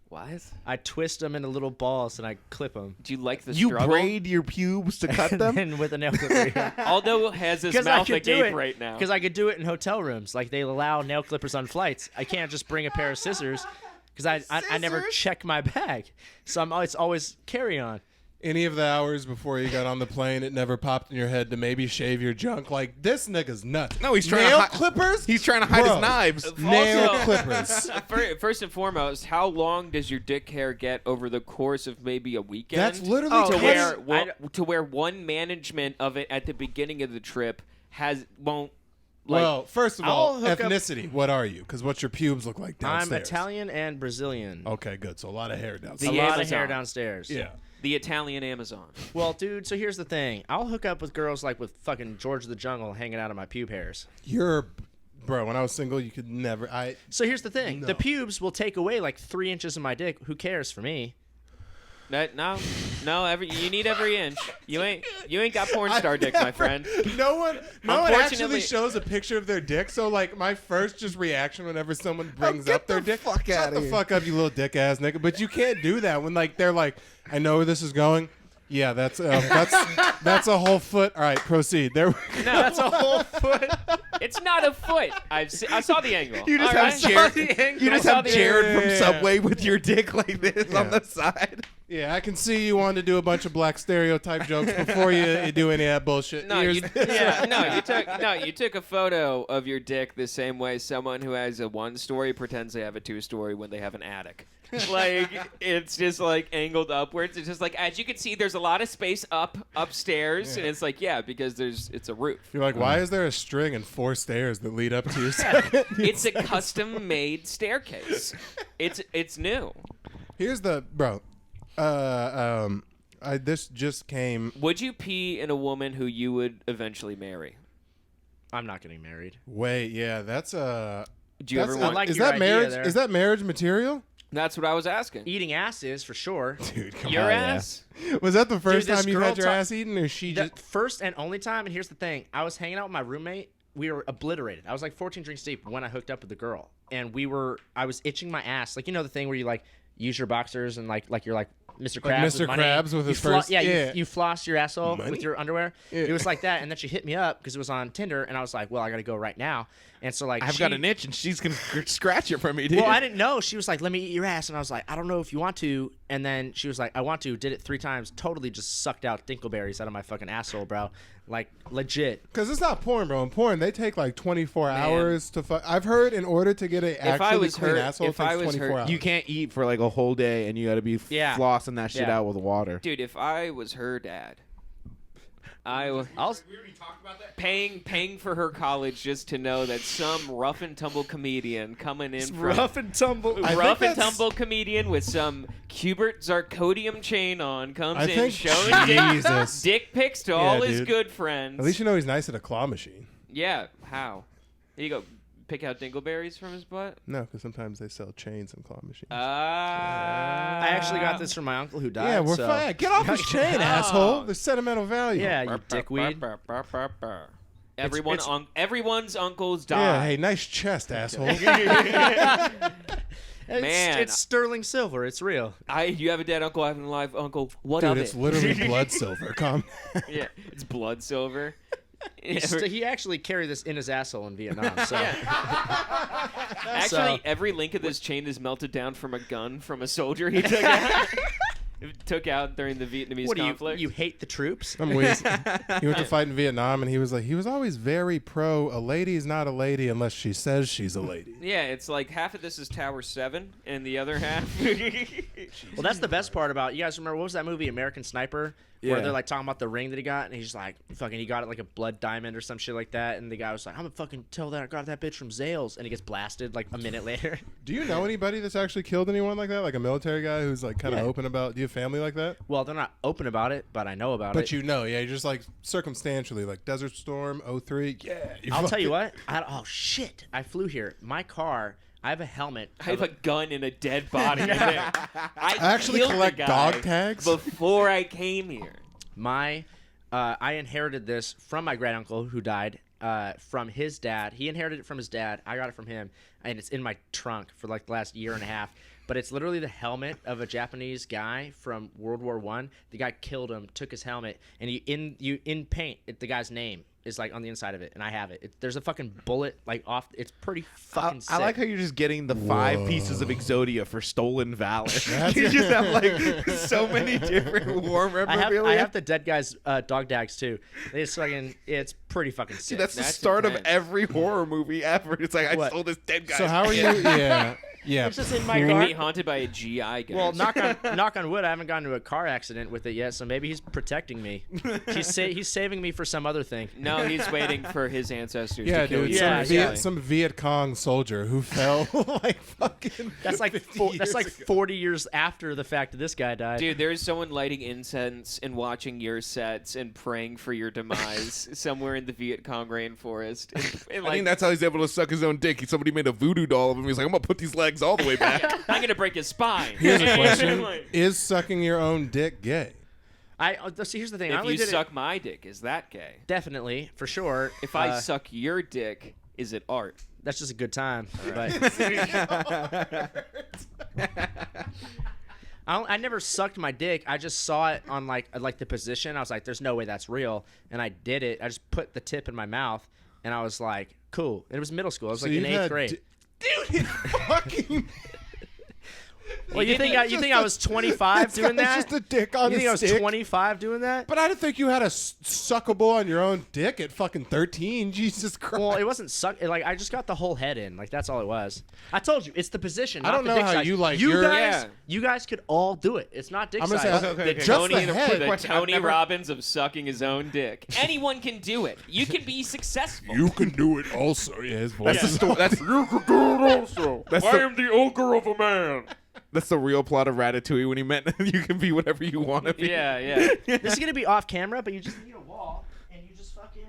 What? I twist them into little balls and I clip them. Do you like the You struggle? braid your pubes to cut them? And with a nail clipper. Yeah. Aldo has his 'Cause I mouth could do agape it, right now. Because I could do it in hotel rooms. Like they allow nail clippers on flights. I can't just bring a pair of scissors because I never check my bag. So it's always carry on. Any of the hours before you got on the plane, it never popped in your head to maybe shave your junk? Like, this nigga's nuts. No, he's trying nail to clippers? He's trying to hide Bro. his knives. Nail Also- clippers. First and foremost, how long does your dick hair get over the course of maybe a weekend? That's literally Oh, to 20 where I- to where one management of it at the beginning of the trip won't. Like, Well, first of I'll all, hook up- ethnicity. What are you? Because what's your pubes look like downstairs? I'm Italian and Brazilian. Okay, good. So a lot of hair a downstairs. The lot of Amazon. hair downstairs. Yeah. the Italian Amazon. Well, dude, so here's the thing. I'll hook up with girls like with fucking George of the Jungle hanging out of my pube hairs. Bro, when I was single, you could never. So here's the thing. No. The pubes will take away like 3 inches of my dick. Who cares for me? No. You need every inch. You ain't got porn star dick, my friend. No one actually Unfortunately- shows a picture of their dick. So like my first just reaction whenever someone brings get up their the dick, fuck shut outta the here. fuck up, you little dick ass nigga. But you can't do that when like they're like, I know where this is going. Yeah, that's a whole foot. All right, proceed. There. No, that's a whole foot. It's not a foot. I saw the angle. You just All have right? Jared. You just I saw have the Jared angle. from Yeah. Subway with your dick like this on Yeah. the side. Yeah, I can see you wanted to do a bunch of black stereotype jokes before you do any of that bullshit. No, Here's- you took a photo of your dick the same way someone who has a 1-story pretends they have a 2-story when they have an attic. Like it's just like angled upwards. It's just like as you can see, there's a lot of space upstairs, and it's like because it's a roof. You're like, why is there a string and 4 stairs that lead up to your second? It's a custom made staircase. It's new. Here's the bro. This just came. Would you pee in a woman who you would eventually marry? I'm not getting married. Wait, yeah, that's a. Do you ever that's- want? like is your that idea marriage? there. Is that marriage material? That's what I was asking. Eating ass is for sure. Dude, come Your on. ass. Was that the first this time you girl had your ta- ass eaten, or she The just? first and only time, and here's the thing. I was hanging out with my roommate. We were obliterated. I was like 14 drinks deep when I hooked up with the girl. And I was itching my ass. Like, you know the thing where you like use your boxers and like you're like Mr. Krabs Mr. with money. Krabs with You his first- Yeah, yeah. You floss your asshole Money? with your underwear. Yeah. It was like that. And then she hit me up because it was on Tinder. And I was like, well, I got to go right now. And so like I've got an itch and she's gonna scratch it from me, dude. Well, I didn't know. She was like, let me eat your ass. And I was like, I don't know if you want to. And then she was like, I want to. Did it 3 times. Totally just sucked out dinkleberries out of my fucking asshole, bro. Like, legit. Because it's not porn, bro. In porn, they take like 24 hours to fuck. I've heard in order to get a actually was clean hurt- asshole, it if I takes was 24 hurt- hours. You can't eat for like a whole day, and you got to be Yeah. flossing that shit Yeah. out with water. Dude, if I was her dad, I'll paying for her college just to know that some rough and tumble comedian coming in from rough and tumble. rough and tumble comedian with some Cubert zirconium chain on comes in showing Jesus. dick pics to all his good friends. At least you know he's nice at a claw machine. Yeah, how? Here you go. Pick out dingleberries from his butt? No, because sometimes they sell chains and claw machines. I actually got this from my uncle who died. Yeah, we're so. fine. Get off his chain, asshole. There's sentimental value. Yeah, you dickweed. Everyone's uncles die. Yeah, hey, nice chest, asshole. Man, it's sterling silver. It's real. You have a dead uncle, I have an alive uncle. What Dude, of it's it? literally blood silver. Come. Yeah, it's blood silver. He actually carried this in his asshole in Vietnam. So. Actually, every link of this chain is melted down from a gun from a soldier he took out during the Vietnamese conflict. You hate the troops? He went to fight in Vietnam, and he was always very pro. A lady's not a lady unless she says she's a lady. Yeah, it's like half of this is Tower 7, and the other half. Well, that's the best part about. You guys remember what was that movie, American Sniper? Where they're like talking about the ring that he got, and he's like, fucking, he got it like a blood diamond or some shit like that, and the guy was like, I'm gonna fucking tell that I got that bitch from Zales, and he gets blasted like a minute later. Do you know anybody that's actually killed anyone like that? Like a military guy who's like kind of open about? Do you have family like that? Well, they're not open about it, but I know about it. But you know, yeah, you're just like circumstantially, like Desert Storm 03. Yeah, I'll tell you what. Oh shit! I flew here. My car. I have a helmet. I have a gun and a dead body in there. I actually killed the collect guy dog tags before I came here. I inherited this from my great uncle who died. From his dad. He inherited it from his dad. I got it from him, and it's in my trunk for like the last year and a half. But it's literally the helmet of a Japanese guy from World War I. The guy killed him, took his helmet, and in paint, the guy's name is like on the inside of it, and I have it. There's a fucking bullet like off. It's pretty fucking sick. I like how you're just getting the 5 pieces of Exodia for stolen valor. You just have like so many different war memorabilia. I have the dead guy's dog tags too. It's pretty fucking sick. See, that's the start of every horror movie ever. It's like, I stole this dead guy. So how are you? Yeah. Yeah. It's just in my You're car. gonna be haunted by a GI ghost. Well, knock on wood, I haven't gotten into a car accident with it yet, so maybe he's protecting me. He's saving me for some other thing. No, he's waiting for his ancestors Yeah, to kill dude. you. Some Viet Cong soldier who fell like fucking. That's like 40 years after the fact that this guy died. Dude, there's someone lighting incense and watching your sets and praying for your demise somewhere in the Viet Cong rainforest. And I think that's how he's able to suck his own dick. Somebody made a voodoo doll of him. He's like, I'm gonna put these legs all the way back. I'm gonna break his spine. Here's a question: is sucking your own dick gay? See, here's the thing. If you suck my dick, is that gay? Definitely, for sure. If I suck your dick, is it art? That's just a good time. Right. I never sucked my dick. I just saw it on like the position. I was like, "There's no way that's real," and I did it. I just put the tip in my mouth, and I was like, "Cool." And it was middle school. I was like in 8th grade. Dude, it's fucking. Well, you think I was 25 doing that? It's just a dick on You think I was stick. 25 doing that? But I didn't think you had a suckable on your own dick at fucking 13. Jesus Christ. Well, it wasn't suck. Like I just got the whole head in. Like that's all it was. I told you, it's the position. I not don't the know dick how size. you like you your- guys. Yeah. You guys could all do it. It's not dick I'm gonna size. say, The just Tony, the head. the Tony Robbins of sucking his own dick. Anyone can do it. You can be successful. You can do it also. Yeah, his voice. That's the story. That's you can do it also. I am the ogre of a man. That's the real plot of Ratatouille when he meant you can be whatever you want to be. Yeah. This is gonna be off camera, but you just need a wall and you just fucking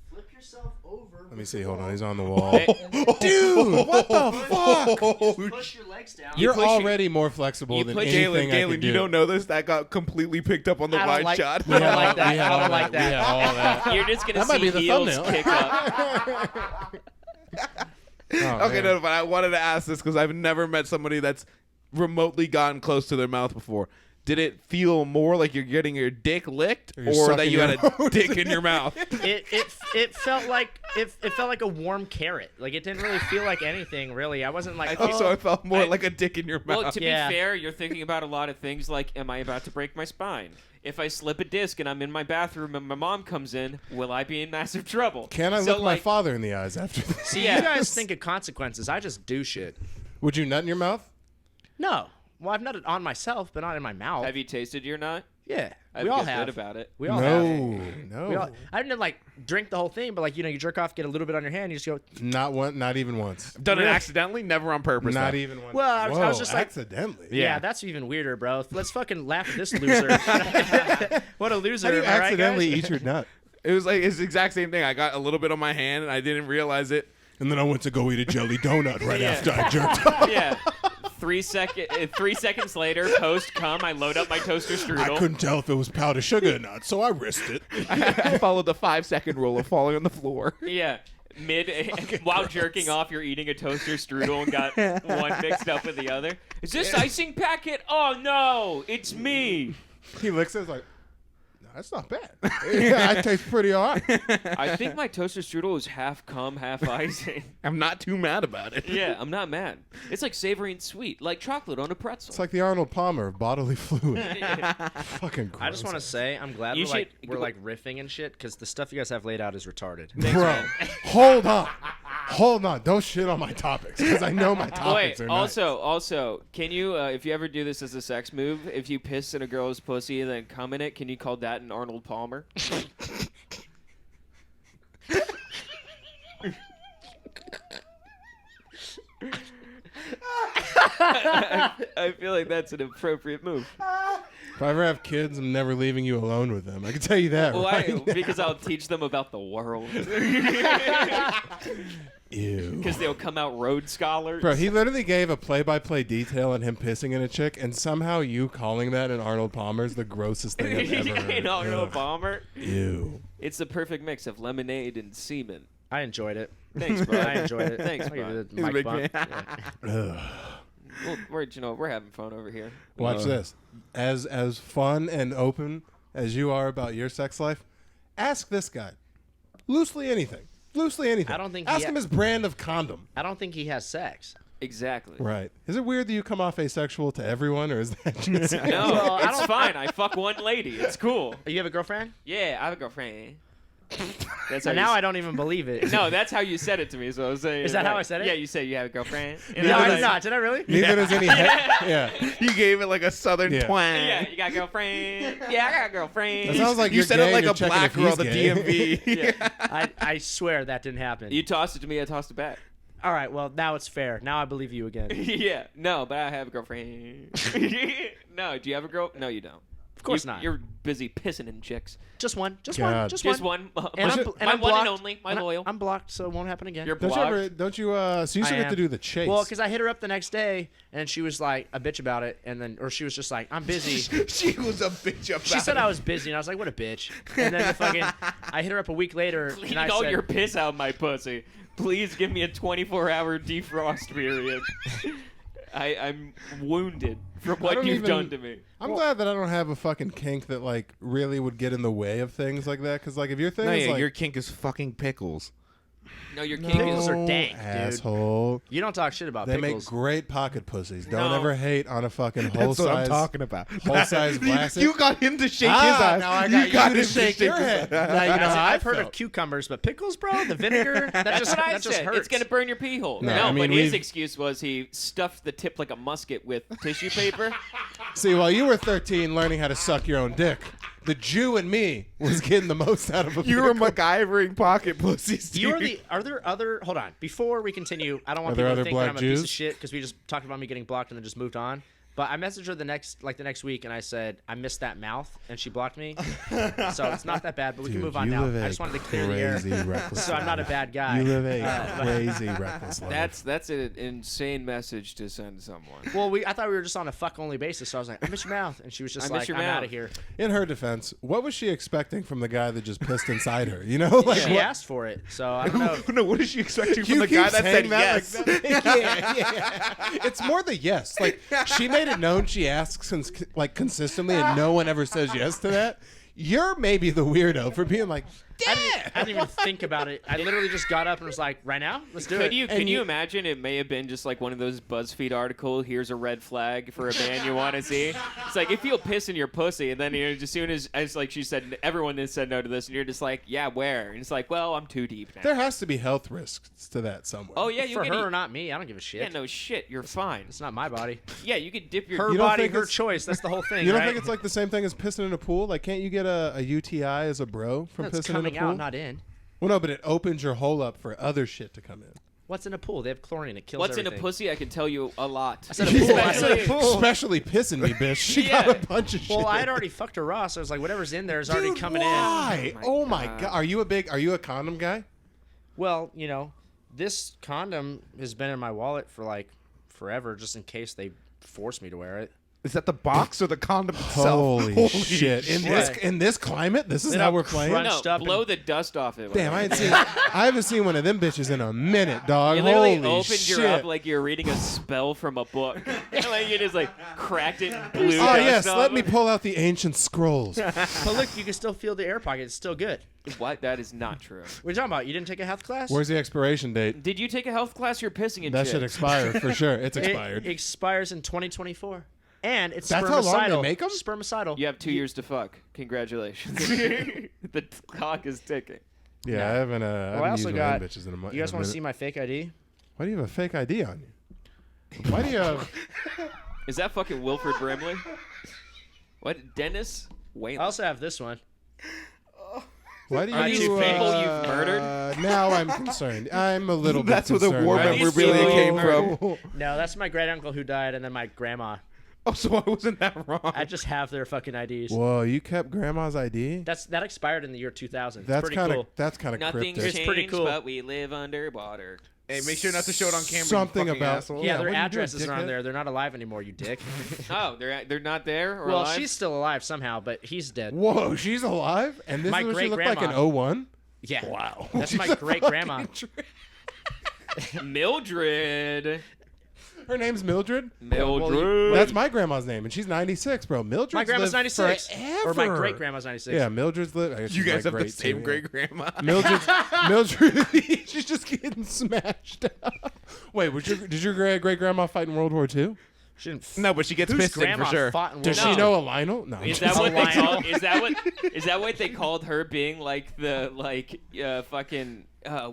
flip yourself over. Let me see. Hold on. He's on the wall. Dude, what the fuck? Push your legs down. You're push already more flexible than anything I Galen, could do. you don't know this? That got completely picked up on the I don't wide like- shot. I don't like that. I don't like that. Yeah, all that. You're just gonna That might see be the heels thumbnail. kick up. Oh, Okay, man. no, but I wanted to ask this because I've never met somebody that's remotely gotten close to their mouth before. Did it feel more like you're getting your dick licked, Or you're or that sucking you your had a own dick in your mouth? It felt like a warm carrot. Like it didn't really feel like anything really. I wasn't like. I think so. oh. It felt more like a dick in your mouth. Well, to Yeah. be fair, you're thinking about a lot of things like, am I about to break my spine? If I slip a disc and I'm in my bathroom and my mom comes in, will I be in massive trouble? Can I So, look my like, father in the eyes after this? See, you guys think of consequences. I just do shit. Would you nut in your mouth? No. Well, I've nutted on myself, but not in my mouth. Have you tasted your nut? Yeah, I we all feel have. good about it. We all have. No. We all, I didn't like drink the whole thing, but like you jerk off, get a little bit on your hand, you just go. Not even once. Done it Really? accidentally, never on purpose. Not though. even once. Well, I was Whoa, just like- accidentally. Yeah. That's even weirder, bro. Let's fucking laugh at this loser. What a loser! How do you am I right, accidentally guys? eat your nut? It was like it's the exact same thing. I got a little bit on my hand and I didn't realize it. And then I went to go eat a jelly donut right Yeah. after I jerked off. Yeah. 3 seconds later, post cum, I load up my toaster I strudel. couldn't tell if it was powdered sugar or not, so I risked it. I followed the 5-second rule of falling on the floor. Yeah. While jerking off, you're eating a toaster strudel and got one mixed up with the other. Is this icing packet? Oh no, it's me. He licks it, like, no, that's not bad. Yeah, I taste pretty all right. I think my toaster strudel is half cum, half icing. I'm not too mad about it. Yeah, I'm not mad. It's like savory and sweet, like chocolate on a pretzel. It's like the Arnold Palmer of bodily fluid. Fucking gross. I just want to say I'm glad You we're like riffing and shit because the stuff you guys have laid out is retarded. Bro, hold on. Hold on. Don't shit on my topics because I know my topics Wait, are also, can you, if you ever do this as a sex move, if you piss in a girl's pussy and then cum in it, can you call that an Arnold Palmer? I feel like that's an appropriate move. If I ever have kids, I'm never leaving you alone with them. I can tell you that. Why? Right? Because I'll teach them about the world. Ew. Because they'll come out Rhodes Scholars. Bro, he literally gave a play-by-play detail on him pissing in a chick, and somehow you calling that an Arnold Palmer is the grossest thing I've ever heard. An Arnold Ugh. Palmer. Ew. It's the perfect mix of lemonade and semen. I enjoyed it. Thanks, bro. I enjoyed it. Thanks, I'll give bro. you the He's a mic big bump. fan. Yeah. Ugh. Well, we're having fun over here. Watch this. As fun and open as you are about your sex life, ask this guy. Loosely anything. I don't think Ask him his brand of condom. I don't think he has sex. Exactly. Right. Is it weird that you come off asexual to everyone, or is that just... No, Well, I it's don't- fine. I fuck one lady. It's cool. You have a girlfriend? Yeah, I have a girlfriend. That's how And you now s- I don't even believe it. No, that's how you said it to me. So I was saying. Is that how I said it? Yeah, you said you have a girlfriend. And No, I I was did like, not. Did I really? Neither does any... yeah. You gave it like a southern Yeah. twang. Yeah, you got a girlfriend. Yeah, I got a girlfriend. That sounds like You you're said gay it like and a you're checking black if girl at he's the gay. DMV. I swear that didn't happen. You tossed it to me. I tossed it back. All right, well, now it's fair. Now I believe you again. Yeah, no, but I have a girlfriend. No, do you have a girl? No, you don't. Of course not. You're busy pissing in chicks. Just one. Just God. one. Just one. And my I'm, and I'm one blocked. and only. My And loyal. I'm blocked, so it won't happen again. You're Don't you blocked. ever... Don't you... So you used to I get am. to do the chase. Well, because I hit her up the next day, and she was like a bitch about it, and then, or she was just like, "I'm busy." She was a bitch about She said it. I was busy, and I was like, "What a bitch." And then I hit her up a week later, Clean and I all said, your piss out my pussy. Please give me a 24-hour defrost period. I'm wounded from what don't you've even- done to me. I'm glad that I don't have a fucking kink that, like, really would get in the way of things like that. Because, like, if your thing No, is, yeah, like... your kink is fucking pickles. No, your No, king Pickles are dank, dude. asshole. "You don't talk shit about They pickles." make great pocket pussies. Don't No. ever hate on a fucking whole That's what I'm size. talking about. Whole-size classic. You got him to shake his eyes. Now I got you to shake your his head. eyes. Now you know how I I've heard felt. of cucumbers, but pickles, bro, the vinegar, That's what I that just said. hurts. It's gonna burn your pee hole. No, No, I mean, but his we've- excuse was he stuffed the tip like a musket with tissue paper. See, while you were 13 learning how to suck your own dick, the Jew in me was getting the most out of a You were pickle. MacGyvering pocket pussies. You are dude. the. Are there other? Hold on. Before we continue, I don't want Are there people to other think that black I'm a piece of Jews? shit because we just talked about me getting blocked and then just moved on. But I messaged her the next week and I said I missed that mouth and she blocked me. So it's not that bad, but we can Dude, move on you now. live I a just wanted to clear the air, crazy reckless so I'm not a life. bad guy. You live a crazy reckless life. That's an insane message to send someone. Well, I thought we were just on a fuck only basis, so I was like, I miss your mouth, and she was just I miss like, your I'm mouth. out of here. In her defense, what was she expecting from the guy that just pissed inside her? You know, like She what? asked for it, so I don't know. No, what is she expecting from You the guy keep that said saying that yes? like that. yeah. It's more the yes. Like she made it known she asks like consistently, and no one ever says yes to that. You're maybe the weirdo for being like, I didn't even think about it. I literally just got up and was like, right now? Let's do it. Can you imagine it may have been just like one of those BuzzFeed article, here's a red flag for a band you want to see? It's like, if you'll piss in your pussy, and then as soon as like she said, everyone has said no to this, and you're just like, yeah, where? And it's like, well, I'm too deep now. There has to be health risks to that somewhere. Oh, yeah, you For can her or not me, I don't give a shit. Yeah, no shit, you're fine. It's not my body. Yeah, you could dip your... Her You don't body, think her it's- choice. That's the whole thing, You don't right? think it's like the same thing as pissing in a pool? Like, can't you get a UTI as a bro from No, it's pissing in a coming pool? out, not in. Well, no, but it opens your hole up for other shit to come in. What's in a pool? They have chlorine. It kills What's everything. in a pussy? I can tell you a lot. I said a pool. I said a Especially- pool. Especially pissing me, bitch. She Yeah. got a bunch of shit. Well, I had already fucked her raw, so I was like, whatever's in there is already Dude, coming why? in. Oh my god. Are you a condom guy? Well, this condom has been in my wallet for like forever, just in case they force me to wear it. Is that the box or the condom itself? Holy shit. In shit. this climate, this is Then how I'm we're playing? crunched No, up blow and- the dust off it. Damn, I haven't seen one of them bitches in a minute, dog. You literally Holy opened shit. your up like you're reading a spell from a book. Like you just like cracked it and blew Oh dust yes, off let it. me pull out the ancient scrolls. But look, you can still feel the air pocket. It's still good. What? That is not true. What are you talking about? You didn't take a health class? Where's the expiration date? Did you take a health class? You're pissing in That shit. should expire for sure. It's expired. It expires in 2024. And it's That's spermicidal. how long they make 'em? Spermicidal. You have 2 years to fuck. Congratulations. The clock is ticking. Yeah, I haven't. I Well, I haven't also used got. one of them bitches in a month. You guys want to see my fake ID? Why do you have a fake ID on you? Why do you have? Is that fucking Wilford Brimley? What? Dennis? Wait. I also have this one. Why do you? Are these people you've murdered? Now I'm concerned. I'm a little bit. That's where the concerned. war Are these memorabilia people came murdered? from. No, that's my great uncle who died, and then my grandma. Oh, so I wasn't that wrong. I just have their fucking IDs. Whoa, you kept grandma's ID? That expired in the year 2000. It's That's pretty kind of cool. that's kind of Nothing's cryptic. It's pretty changed, cool. but we live underwater. Hey, make sure not to show it on camera. Something you fucking about- asshole. Yeah, what their are you doing, addresses are on dickhead? there. They're not alive anymore, you dick. Oh, they're not there or Well, alive? she's still alive somehow, but he's dead. Whoa, she's alive, and this My is what she looked like in great-grandma. 01? Yeah. Wow, That's She's my a great fucking grandma. Mildred. Her name's Mildred. Mildred. That's my grandma's name, and she's 96, bro. Mildred's My grandma's lived 96. forever. Or my great grandma's 96. Yeah, Mildred's lived. You guys have the same great grandma. Mildred, she's just getting smashed out. Wait, did your great grandma fight in World War II? She didn't No, but she gets Whose pissed in grandma for sure. fought in Does World she War know a Lionel? No. Is just that what they Lionel. call? Is that what they called her being like the fucking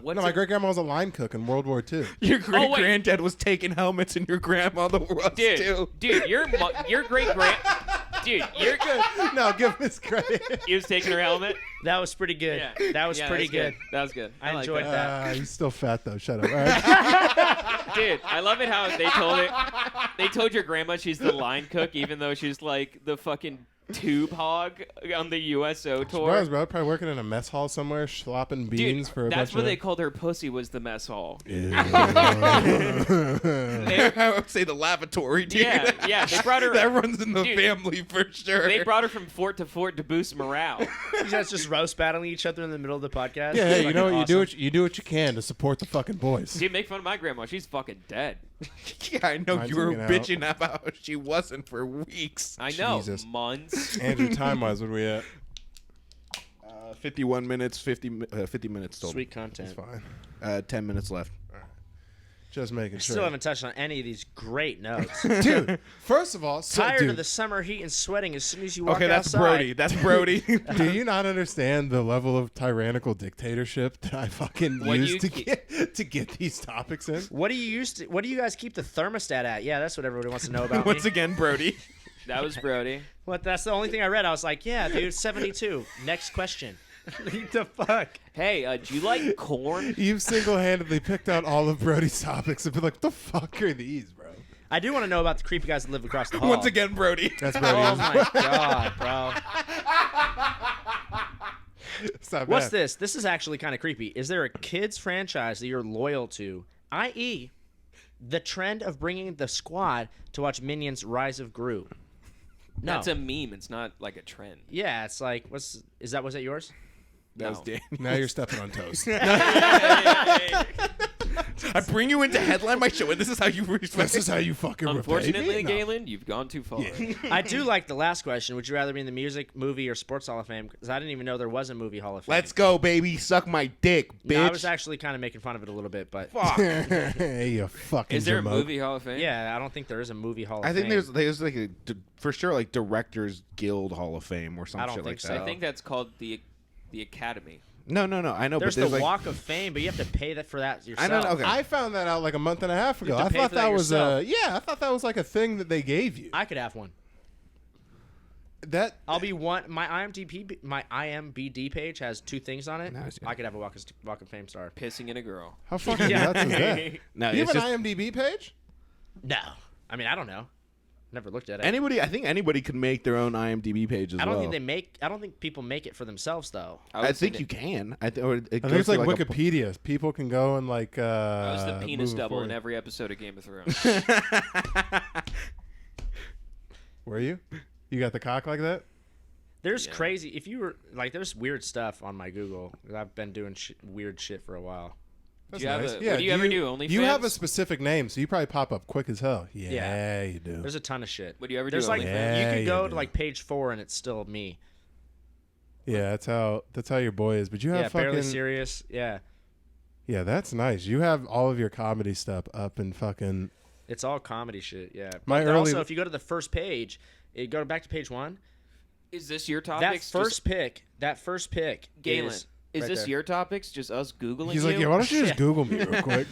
what's No, my it- great grandma was a line cook in World War II. Your great wait. granddad was taking helmets, and your grandmother was too. dude, your great grand, dude, your No, give him his credit. he was taking her helmet. That was pretty good. Yeah, That was Yeah, pretty that's good. That was good. I like enjoyed that. He's still fat though. Shut up. All right. Dude, I love it how they told your grandma she's the line cook, even though she's like the fucking tube hog on the USO tour. Surprise, bro. Probably working in a mess hall somewhere, slopping beans Dude, for a that's bunch what of. they called her pussy was the mess hall. I would say the lavatory, dude. Yeah, they brought her. That runs in the Dude, family for sure. They brought her from fort to fort to boost morale. You guys just roast battling each other in the middle of the podcast. Yeah, hey, It's you know fucking what? awesome. You do what you can to support the fucking boys. Dude, make fun of my grandma. She's fucking dead. Yeah, I know Mine's you were hanging out. bitching about how she wasn't for weeks. I know. Jesus. Months. Andrew, time wise, what are we at? 51 minutes, 50 minutes total. Sweet content. It's fine. 10 minutes left. Just making sure. Still haven't touched on any of these great notes. Dude, first of all, Tired dude, of the summer heat and sweating as soon as you walk Okay, that's outside. Brody. That's Brody. do you not understand the level of tyrannical dictatorship that I fucking What do used you to get these topics in? What do you guys keep the thermostat at? Yeah, that's what everybody wants to know about Once me. again, Brody. That was Brody. What? That's the only thing I read. I was like, yeah, dude, 72. Next question. What the fuck? Hey, do you like corn? You've single-handedly picked out all of Brody's topics and been like, the fuck are these, bro? I do want to know about the creepy guys that live across the hall. Once again, Brody. That's Brody. Oh my god, bro. It's not What's bad. this? This is actually kind of creepy. Is there a kids franchise that you're loyal to, i.e., the trend of bringing the squad to watch Minions: Rise of Gru? No. That's a meme. It's not like a trend. Yeah, it's like was that yours? That was No. Dan. Now you're stepping on toes. I bring you in to headline my show, and this is how you respect. This is how you fucking repay Unfortunately, me? No. Galyn, you've gone too far. I do like the last question. Would you rather be in the music, movie, or sports Hall of Fame? Because I didn't even know there was a movie Hall of Fame. Let's go, baby. Suck my dick, bitch. No, I was actually kind of making fun of it a little bit, but Hey, you fucking Is there a jamoke. movie Hall of Fame? yeah, I don't think there is a movie Hall of I Fame. think there's like for sure like Directors Guild Hall of Fame or some I don't shit think like so. that. I think that's called the Academy. No. I know. There's but the there's like, Walk of Fame, but you have to pay that for that yourself. I don't know. Okay. I found that out like a month and a half ago. have I to pay thought for that that was yourself. I thought that was like a thing that they gave you. I could have one. That I'll be one. My IMBD page has 2 things on it. Nice, yeah. I could have a Walk of Fame star. Pissing in a girl. how fucking Yeah. nuts is that? no, You it's have just an IMDb page? No, I mean I don't know. Never looked at it. anybody. I think anybody could make their own IMDb page as I don't well. think they make. I don't think people make it for themselves though. I think you can. I think. Or it I think goes it's to like a- Wikipedia. People can go and like. I was the penis move it double for in you. every episode of Game of Thrones. Were you? You got the cock like that? There's Yeah. crazy. If you were like, there's weird stuff on my Google. I've been doing weird shit for a while. That's you have nice. a- yeah, what do you ever do, You have a OnlyFans? specific name, so you probably pop up quick as hell. Yeah, Yeah. you do. There's a ton of shit. What do you ever do, There's like OnlyFans? Yeah, you you could go do. to like page 4 and it's still me. Yeah, that's how your boy is. But you have Yeah, fucking barely serious. Yeah, yeah, that's nice. You have all of your comedy stuff up and fucking. it's all comedy shit. Yeah. My But early- also, if you go to the first page, go back to page 1. Is this your That topics? first pick. Galen, is is right this there. your topics? Just us Googling He's you? like, yeah, why don't you just Yeah. Google me real quick?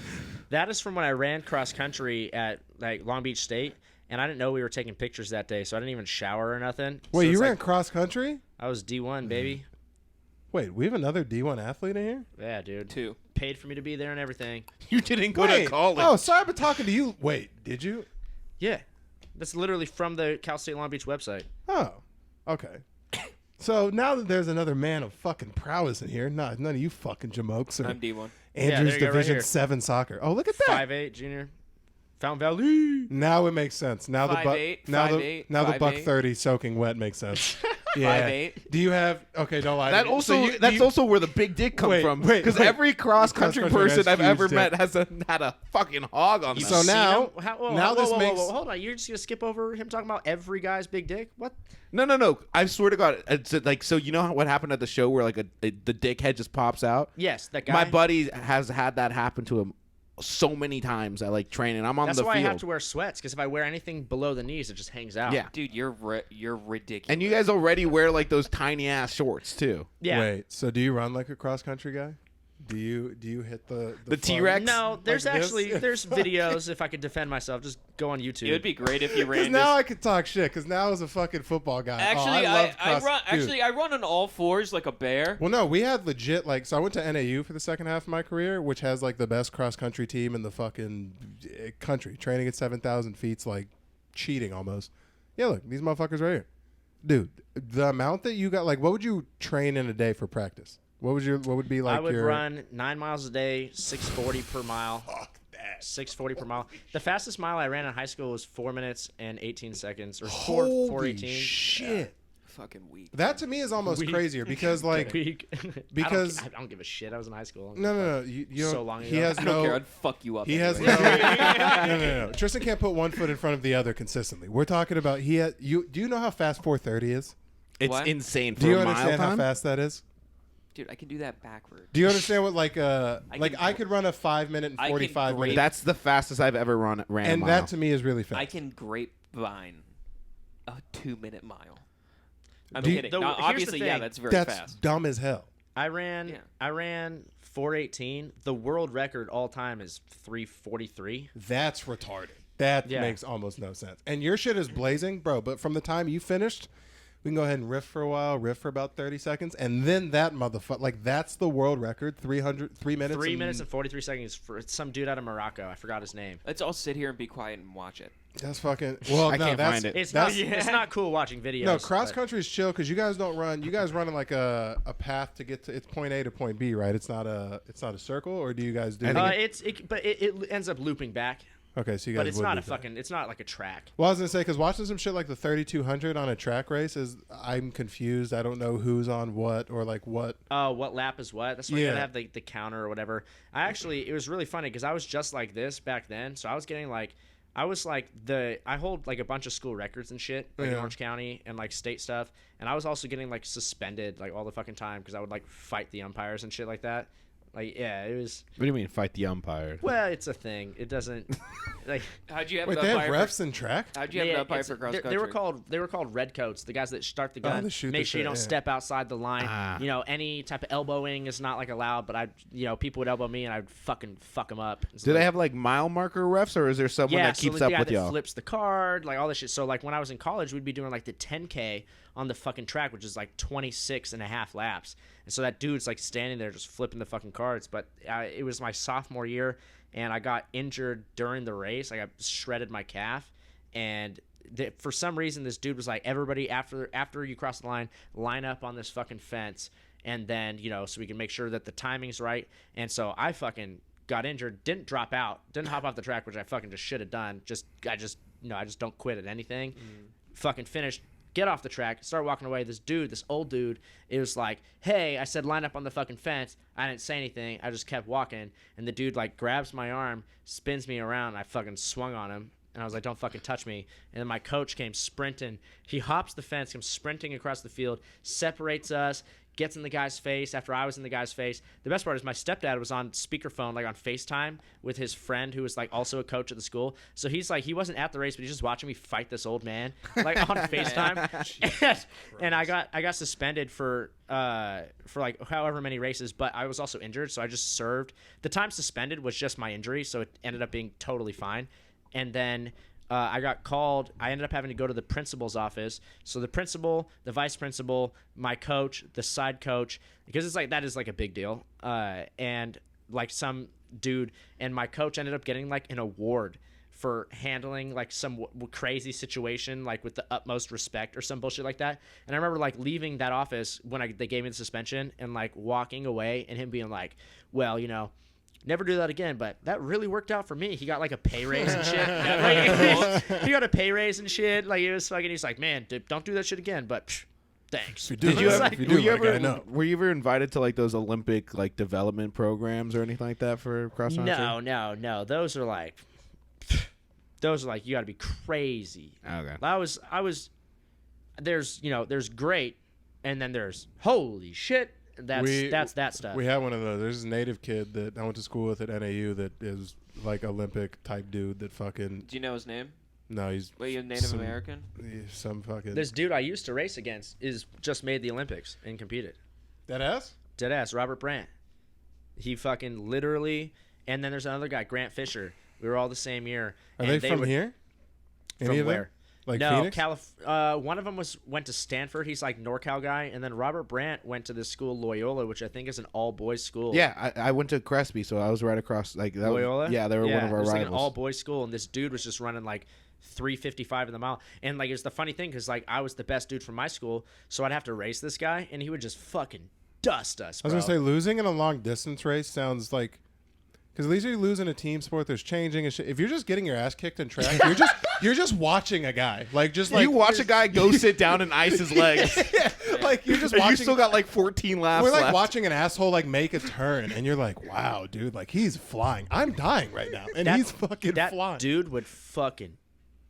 That is from when I ran cross country at like Long Beach State, and I didn't know we were taking pictures that day, so I didn't even shower or nothing. Wait, So you it's ran like, cross country? I was D1, baby. Wait, we have another D1 athlete in here? Yeah, dude. 2. Paid for me to be there and everything. You didn't go Wait, to college. oh, sorry, I've been talking to you. Wait, did you? Yeah, that's literally from the Cal State Long Beach website. Oh, okay. So now that there's another man of fucking prowess in here, none of you fucking jamokes or I'm D1. Andrew's there you go, right Division here. 7 soccer. Oh, look at that. 5'8", junior. Fountain Valley. Now it makes sense. Now the buck, 5'8", now the 5'8", now the buck 5'8". 30 soaking wet makes sense. Yeah. 5'8". Do you have? Okay, don't lie. That to me. also So you- that's you- also where the big dick come Wait, from. wait, Because wait. every cross country Cross-country person has I've huge ever dick. met has had a fucking hog on them. So now- now this makes- Hold on, you're just gonna skip over him talking about every guy's big dick? What? No. I swear to God, it's like so. You know what happened at the show where like the dick head just pops out? Yes, that guy. My buddy has had that happen to him so many times at like training. I'm on That's the why field. I have to wear sweats, because if I wear anything below the knees, it just hangs out. Yeah. Dude, you're ridiculous. And you guys already wear like those tiny ass shorts too. Yeah. Wait. So do you run like a cross country guy? Do you hit the The front? T-Rex? No, there's Like this? actually there's videos. If I could defend myself, just go on YouTube. It would be great if you Because ran. now just- I could talk shit. Because now as a fucking football guy, Actually, oh, I, loved I cross- run. Dude. Actually, I run on all fours like a bear. Well, no, we had legit like. So I went to NAU for the second half of my career, which has like the best cross country team in the fucking country. Training at 7,000 feet's like cheating almost. Yeah, look, these motherfuckers right here, dude. The amount that you got, like, what would you train in a day for practice? What would be like? I would your, run 9 miles a day, 640 per mile. Fuck that. 640 per mile. The fastest mile I ran in high school was 4 minutes and 18 seconds, or Holy 4:18. shit. Fucking weak. That to me is almost Weak. crazier because like Week. Because- I don't give a shit. I was in high school. no. You So don't, long he ago. has I don't care. no. I'd fuck you up. He has anyway. no. Tristan can't put one foot in front of the other consistently. We're talking about he has you. Do you know how fast 4:30 is? It's What? insane for Do you a mile understand how time. fast that is? Dude, I can do that backward. Do you understand what like can- I could run a 5 minute and I can 45 grade- minute, That's the fastest I've ever ran a and mile. that to me is really fast. I can grapevine a 2-minute mile. I'm Do you- kidding. the- No, here's the obviously, yeah, thing. that's very That's fast. dumb as hell. I ran Yeah. 4:18. The world record all time is 3:43. That's retarded. That Yeah. makes almost no sense. And your shit is blazing, bro. But from the time you finished, we can go ahead and riff for a while, riff for about 30 seconds, and then that motherfucker, like that's the world record, 3 minutes. 3 minutes and 43 seconds for some dude out of Morocco. I forgot his name. Let's all sit here and be quiet and watch it. That's fucking. Well, I no, can't that's, find it. It's That's, not. It's not cool watching videos. No, cross but- country is chill because you guys don't run. You guys running like a path to get to. It's point A to point B, right? It's not a circle, or do you guys do? I think But it ends up looping back. Okay, so you guys But it's would not be a fucking. It's not like a track. Well, I was gonna say because watching some shit like the 3200 on a track race is I'm confused. I don't know who's on what or like what. Oh, what lap is what? That's why you Yeah. gotta have the counter or whatever. It was really funny because I was just like this back then. So I was getting like, I hold like a bunch of school records and shit, like in Yeah. Orange County and like state stuff. And I was also getting like suspended like all the fucking time because I would like fight the umpires and shit like that. Like, yeah, it was. What do you mean fight the umpire? Well, it's a thing. It doesn't like. How'd you have Wait, the they have umpire refs in track? How'd you have the umpire it's- for cross they country? were called red coats, the guys that start the Oh, gun, they shoot make the sure you shit, don't yeah. step outside the line. Ah. You know, any type of elbowing is not like allowed, but people would elbow me and I'd fucking fuck them up. It's Do like- they have like mile marker refs, or is there someone yeah, that keeps so up the guy with that y'all? flips the card, like all this shit. So like when I was in college, we'd be doing like the 10K on the fucking track, which is like 26 and a half laps. And so that dude's like standing there just flipping the fucking cards. But it was my sophomore year, and I got injured during the race. I got shredded my calf, and for some reason this dude was like, everybody after you cross the line up on this fucking fence, and then so we can make sure that the timing's right. And so I fucking got injured, didn't drop out, didn't hop off the track, which I fucking just should have done. I just don't quit at anything. Fucking finished, get off the track, start walking away. This old dude, it was like, hey, I said line up on the fucking fence. I didn't say anything. I just kept walking. And the dude like grabs my arm, spins me around, and I fucking swung on him. And I was like, don't fucking touch me. And then my coach came sprinting. He hops the fence, comes sprinting across the field, separates us, gets in the guy's face after I was in the guy's face. The best part is my stepdad was on speakerphone, like on FaceTime with his friend who was like also a coach at the school. So he's like, he wasn't at the race, but he's just watching me fight this old man like on FaceTime. and I got suspended for like however many races, but I was also injured, so I just served. The time suspended was just my injury, so it ended up being totally fine. And then I got called. I ended up having to go to the principal's office. So the principal, the vice principal, my coach, the side coach, because it's like that is like a big deal. And like some dude, and my coach ended up getting like an award for handling like some crazy situation like with the utmost respect or some bullshit like that. And I remember like leaving that office when they gave me the suspension and like walking away and him being like, well, never do that again, but that really worked out for me. He got like a pay raise and shit. He got a pay raise and shit. Like it was fucking. He's like, man, dude, don't do that shit again. But thanks. If you do, Did you let- ever, if you do, let a guy know. were you ever invited to like those Olympic like development programs or anything like that for cross country? No. Those are like you got to be crazy. Okay. I was. There's great, and then there's holy shit. That's that stuff. We had one of those. There's a native kid that I went to school with at NAU that is like Olympic type dude that fucking. Do you know his name? No, he's. Wait, you Native some- American? Some fucking. This dude I used to race against is just made the Olympics and competed. That ass? Deadass, Robert Brandt. He fucking literally. And then there's another guy, Grant Fisher. We were all the same year. Are and they from would- here? From Any of them? where? Like no, Phoenix? one of them went to Stanford. He's like NorCal guy, and then Robert Brandt went to this school Loyola, which I think is an all boys school. Yeah, I went to Crespi, so I was right across like that. Loyola. Yeah, they were one of our it was rivals. like an all boys school, and this dude was just running like 3:55 in the mile. And like it's the funny thing because like I was the best dude from my school, so I'd have to race this guy, and he would just fucking dust us. I was Bro. gonna say losing in a long distance race sounds like because at least you lose in a team sport. There's changing and shit. If you're just getting your ass kicked in track, you're just watching a guy like you watch a guy go sit down and ice his legs. like you're just And watching. you still got like 14 laps we're like left. watching an asshole like make a turn, and you're like, wow, dude, like he's flying. I'm dying right now, and he's fucking that flying. dude would fucking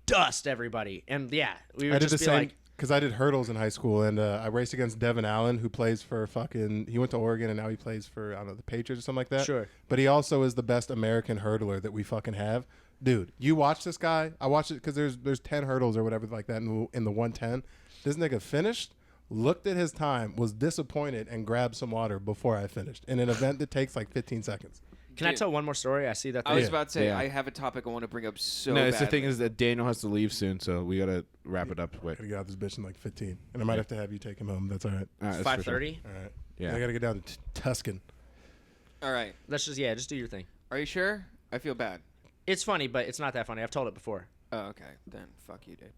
dust everybody, and yeah, we would I did just the be same like. because I did hurdles in high school, and I raced against Devin Allen, who plays for fucking. He went to Oregon, and now he plays for I don't know the Patriots or something like that. Sure. But he also is the best American hurdler that we fucking have, dude. You watch this guy. I watched it because there's 10 hurdles or whatever like that in the 110. This nigga finished, looked at his time, was disappointed, and grabbed some water before I finished in an event that takes like 15 seconds. Can I Dude, tell one more story? I see that. I was Yeah. about to say, Yeah. I have a topic I want to bring up so No, it's the badly. thing is that Daniel has to leave soon, so we gotta wrap it up. Wait, Gotta get out this bitch in like 15, and I might have to have you take him home. That's all right. all right, that's for sure. 5:30. All right. Yeah. I gotta get down to Tuscan. All right. Let's just do your thing. Are you sure? I feel bad. It's funny, but it's not that funny. I've told it before. Oh, okay. Then fuck you, dude.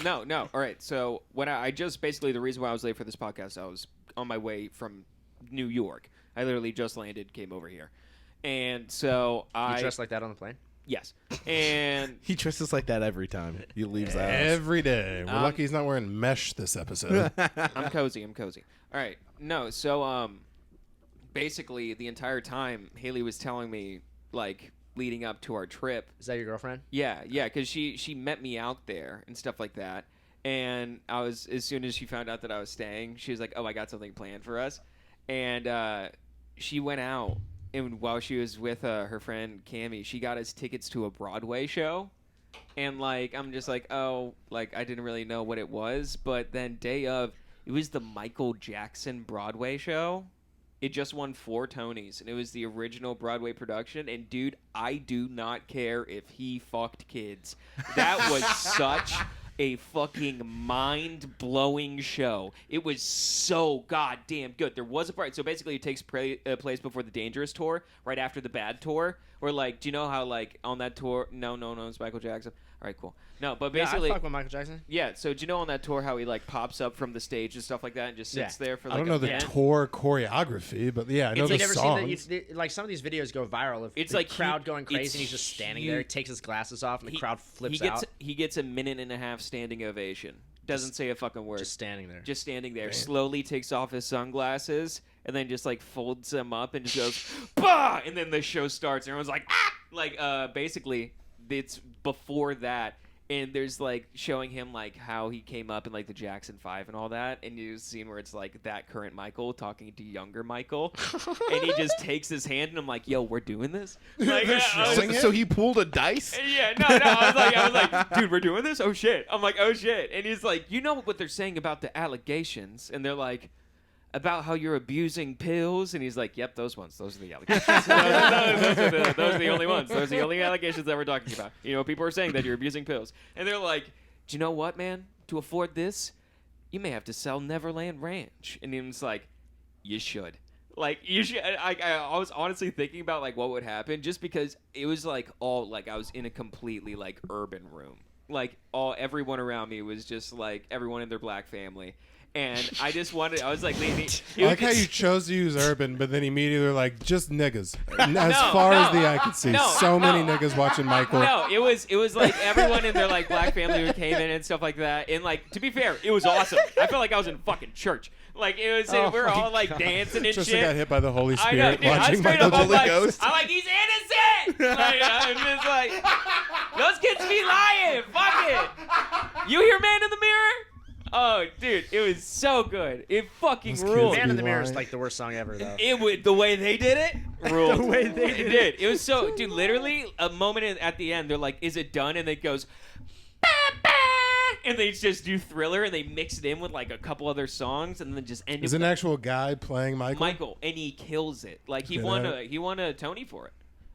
No. All right. So when I just basically the reason why I was late for this podcast, I was on my way from New York. I literally just landed, came over here, and so You I dressed like that on the plane? Yes. And He twists us like that every time he leaves the house. Every day. We're lucky he's not wearing mesh this episode. I'm cozy. All right. No, so basically the entire time Haley was telling me, like, leading up to our trip. Is that your girlfriend? Yeah, because she met me out there and stuff like that. And as soon as she found out that I was staying, she was like, "Oh, I got something planned for us." And she went out, and while she was with her friend Cammie, she got us tickets to a Broadway show. And like, I'm just like, oh, like I didn't really know what it was, but then day of, it was the Michael Jackson Broadway show. It just won 4 Tonys, and it was the original Broadway production. And dude, I do not care if he fucked kids. That was such a fucking mind-blowing show. It was so goddamn good. There was a part, so basically it takes place before the Dangerous tour, right after the Bad tour. Or like, do you know how like on that tour? No, it's Michael Jackson. All right, cool. No, but basically, I fuck with Michael Jackson. yeah. So do you know on that tour how he like pops up from the stage and stuff like that and just sits there for like I don't know a the minute? tour choreography, but yeah, I know It's the like, never songs. seen that. Like some of these videos go viral of It's the like crowd hu- going crazy, it's and he's just standing huge. there, takes his glasses off, and the crowd flips he gets, out. He gets a minute and a half standing ovation. Doesn't say a fucking word. Just standing there. Just standing there. Slowly takes off his sunglasses and then just like folds them up and just goes, bah! And then the show starts. And everyone's like, ah! Like, basically, it's before that. And there's like showing him like how he came up in like the Jackson 5 and all that. And you see where it's like that current Michael talking to younger Michael. And he just takes his hand and I'm like, yo, we're doing this? Like, So he pulled a dice? yeah, no, I was like, dude, we're doing this? Oh shit. I'm like, oh shit. And he's like, you know what they're saying about the allegations? And they're like, about how you're abusing pills, and he's like, "Yep, those ones. Those are the allegations. those are the only ones. Those are the only allegations that we're talking about. You know, people are saying that you're abusing pills, and they're like, do you know what, man? To afford this, you may have to sell Neverland Ranch." And he was like, "You should." Like you should. I was honestly thinking about like what would happen, just because it was like all like I was in a completely like urban room. Like everyone around me was just like everyone in their black family. And I just wanted, I was like, leaning. I like how you chose to use urban, but then immediately were like, just niggas. As far as the eye could see. So many niggas watching Michael. No, it was like everyone in their like black family who came in and stuff like that. And like, to be fair, it was awesome. I felt like I was in fucking church. Like it was, we were all like dancing and Tristan shit. got hit by the Holy I know, Spirit dude, I watching straight Michael up, I'm Jackson. like, Ghost. I'm like, he's innocent. Like, I'm just like, those kids be lying. Fuck it. You hear Man in the Mirror? Oh, dude, it was so good. It fucking Those ruled. kids Man in the be Mirror is lying. like the worst song ever, though. It would the way they did it ruled. The way they did it. It was so, dude. Literally, a moment at the end, they're like, "Is it done?" And it goes, "Bah, bah," and they just do Thriller, and they mix it in with like a couple other songs, and then just end Is it an with actual guy playing Michael? and he kills it. Like he Good won at a Tony for it,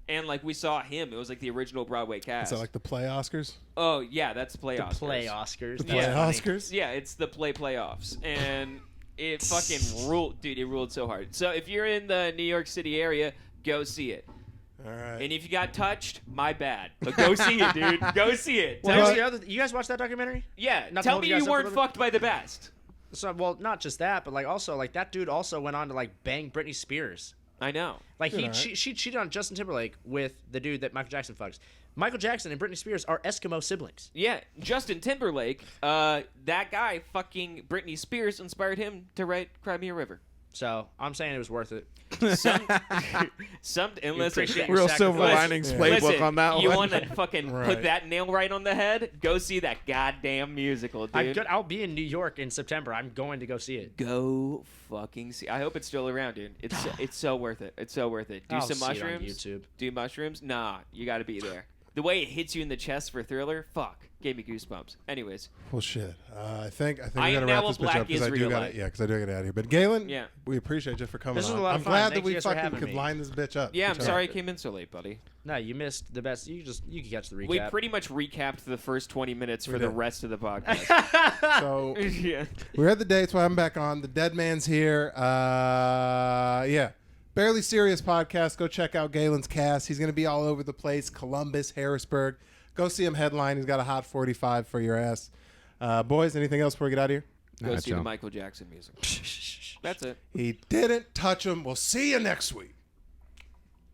and like we saw him. It was like the original Broadway cast. Is that like the play Oscars? Oh yeah, that's the play The Oscars. play Oscars. The That's play funny. Oscars? Yeah, it's the playoffs, and it fucking ruled, dude. It ruled so hard. So if you're in the New York City area, go see it. All right. And if you got touched, my bad. But go see it, dude. Go see it. Well, Tell here's me, the other. You guys watched that documentary? yeah, not to tell hold me you guys you up weren't a little bit. fucked by the best. So, well, not just that, but like also like that dude also went on to like bang Britney Spears. I know. Like Good, alright. she cheated on Justin Timberlake with the dude that Michael Jackson fucks. Michael Jackson and Britney Spears are Eskimo siblings. Yeah, Justin Timberlake, that guy fucking Britney Spears inspired him to write Cry Me a River. So I'm saying it was worth it. And listen, appreciate Real your silver sacrifice. linings playbook listen, on that you one. want to fucking Right. put that nail right on the head? Go see that goddamn musical, dude. I'm good. I'll be in New York in September. I'm going to go see it. Go fucking see. I hope it's still around, dude. It's so worth it. It's so worth it. Do I'll some see it on mushrooms. YouTube. Do mushrooms? Nah, you got to be there. The way it hits you in the chest for Thriller, fuck, gave me goosebumps. Anyways, Well, shit. I think we I got am to wrap now this a bitch black up because I do Israelite. got because I do got to get out of here. But Galyn, Yeah. we appreciate you for coming This was on. a lot I'm of fun. glad Thank that you we guys for fucking having could me. line this bitch up. yeah, I'm Good sorry I job. came in so late, buddy. No, you missed the best. You can catch the recap. We pretty much recapped the first 20 minutes for We the did. rest of the podcast. So Yeah. we're at the dates where I'm back on. The Dead Man's here. Yeah. Barely Serious podcast. Go check out Galen's cast. He's going to be all over the place. Columbus, Harrisburg. Go see him headline. He's got a hot 45 for your ass. Boys, anything else before we get out of here? Go Nah, see the Joe. Michael Jackson music. That's it. He didn't touch him. We'll see you next week.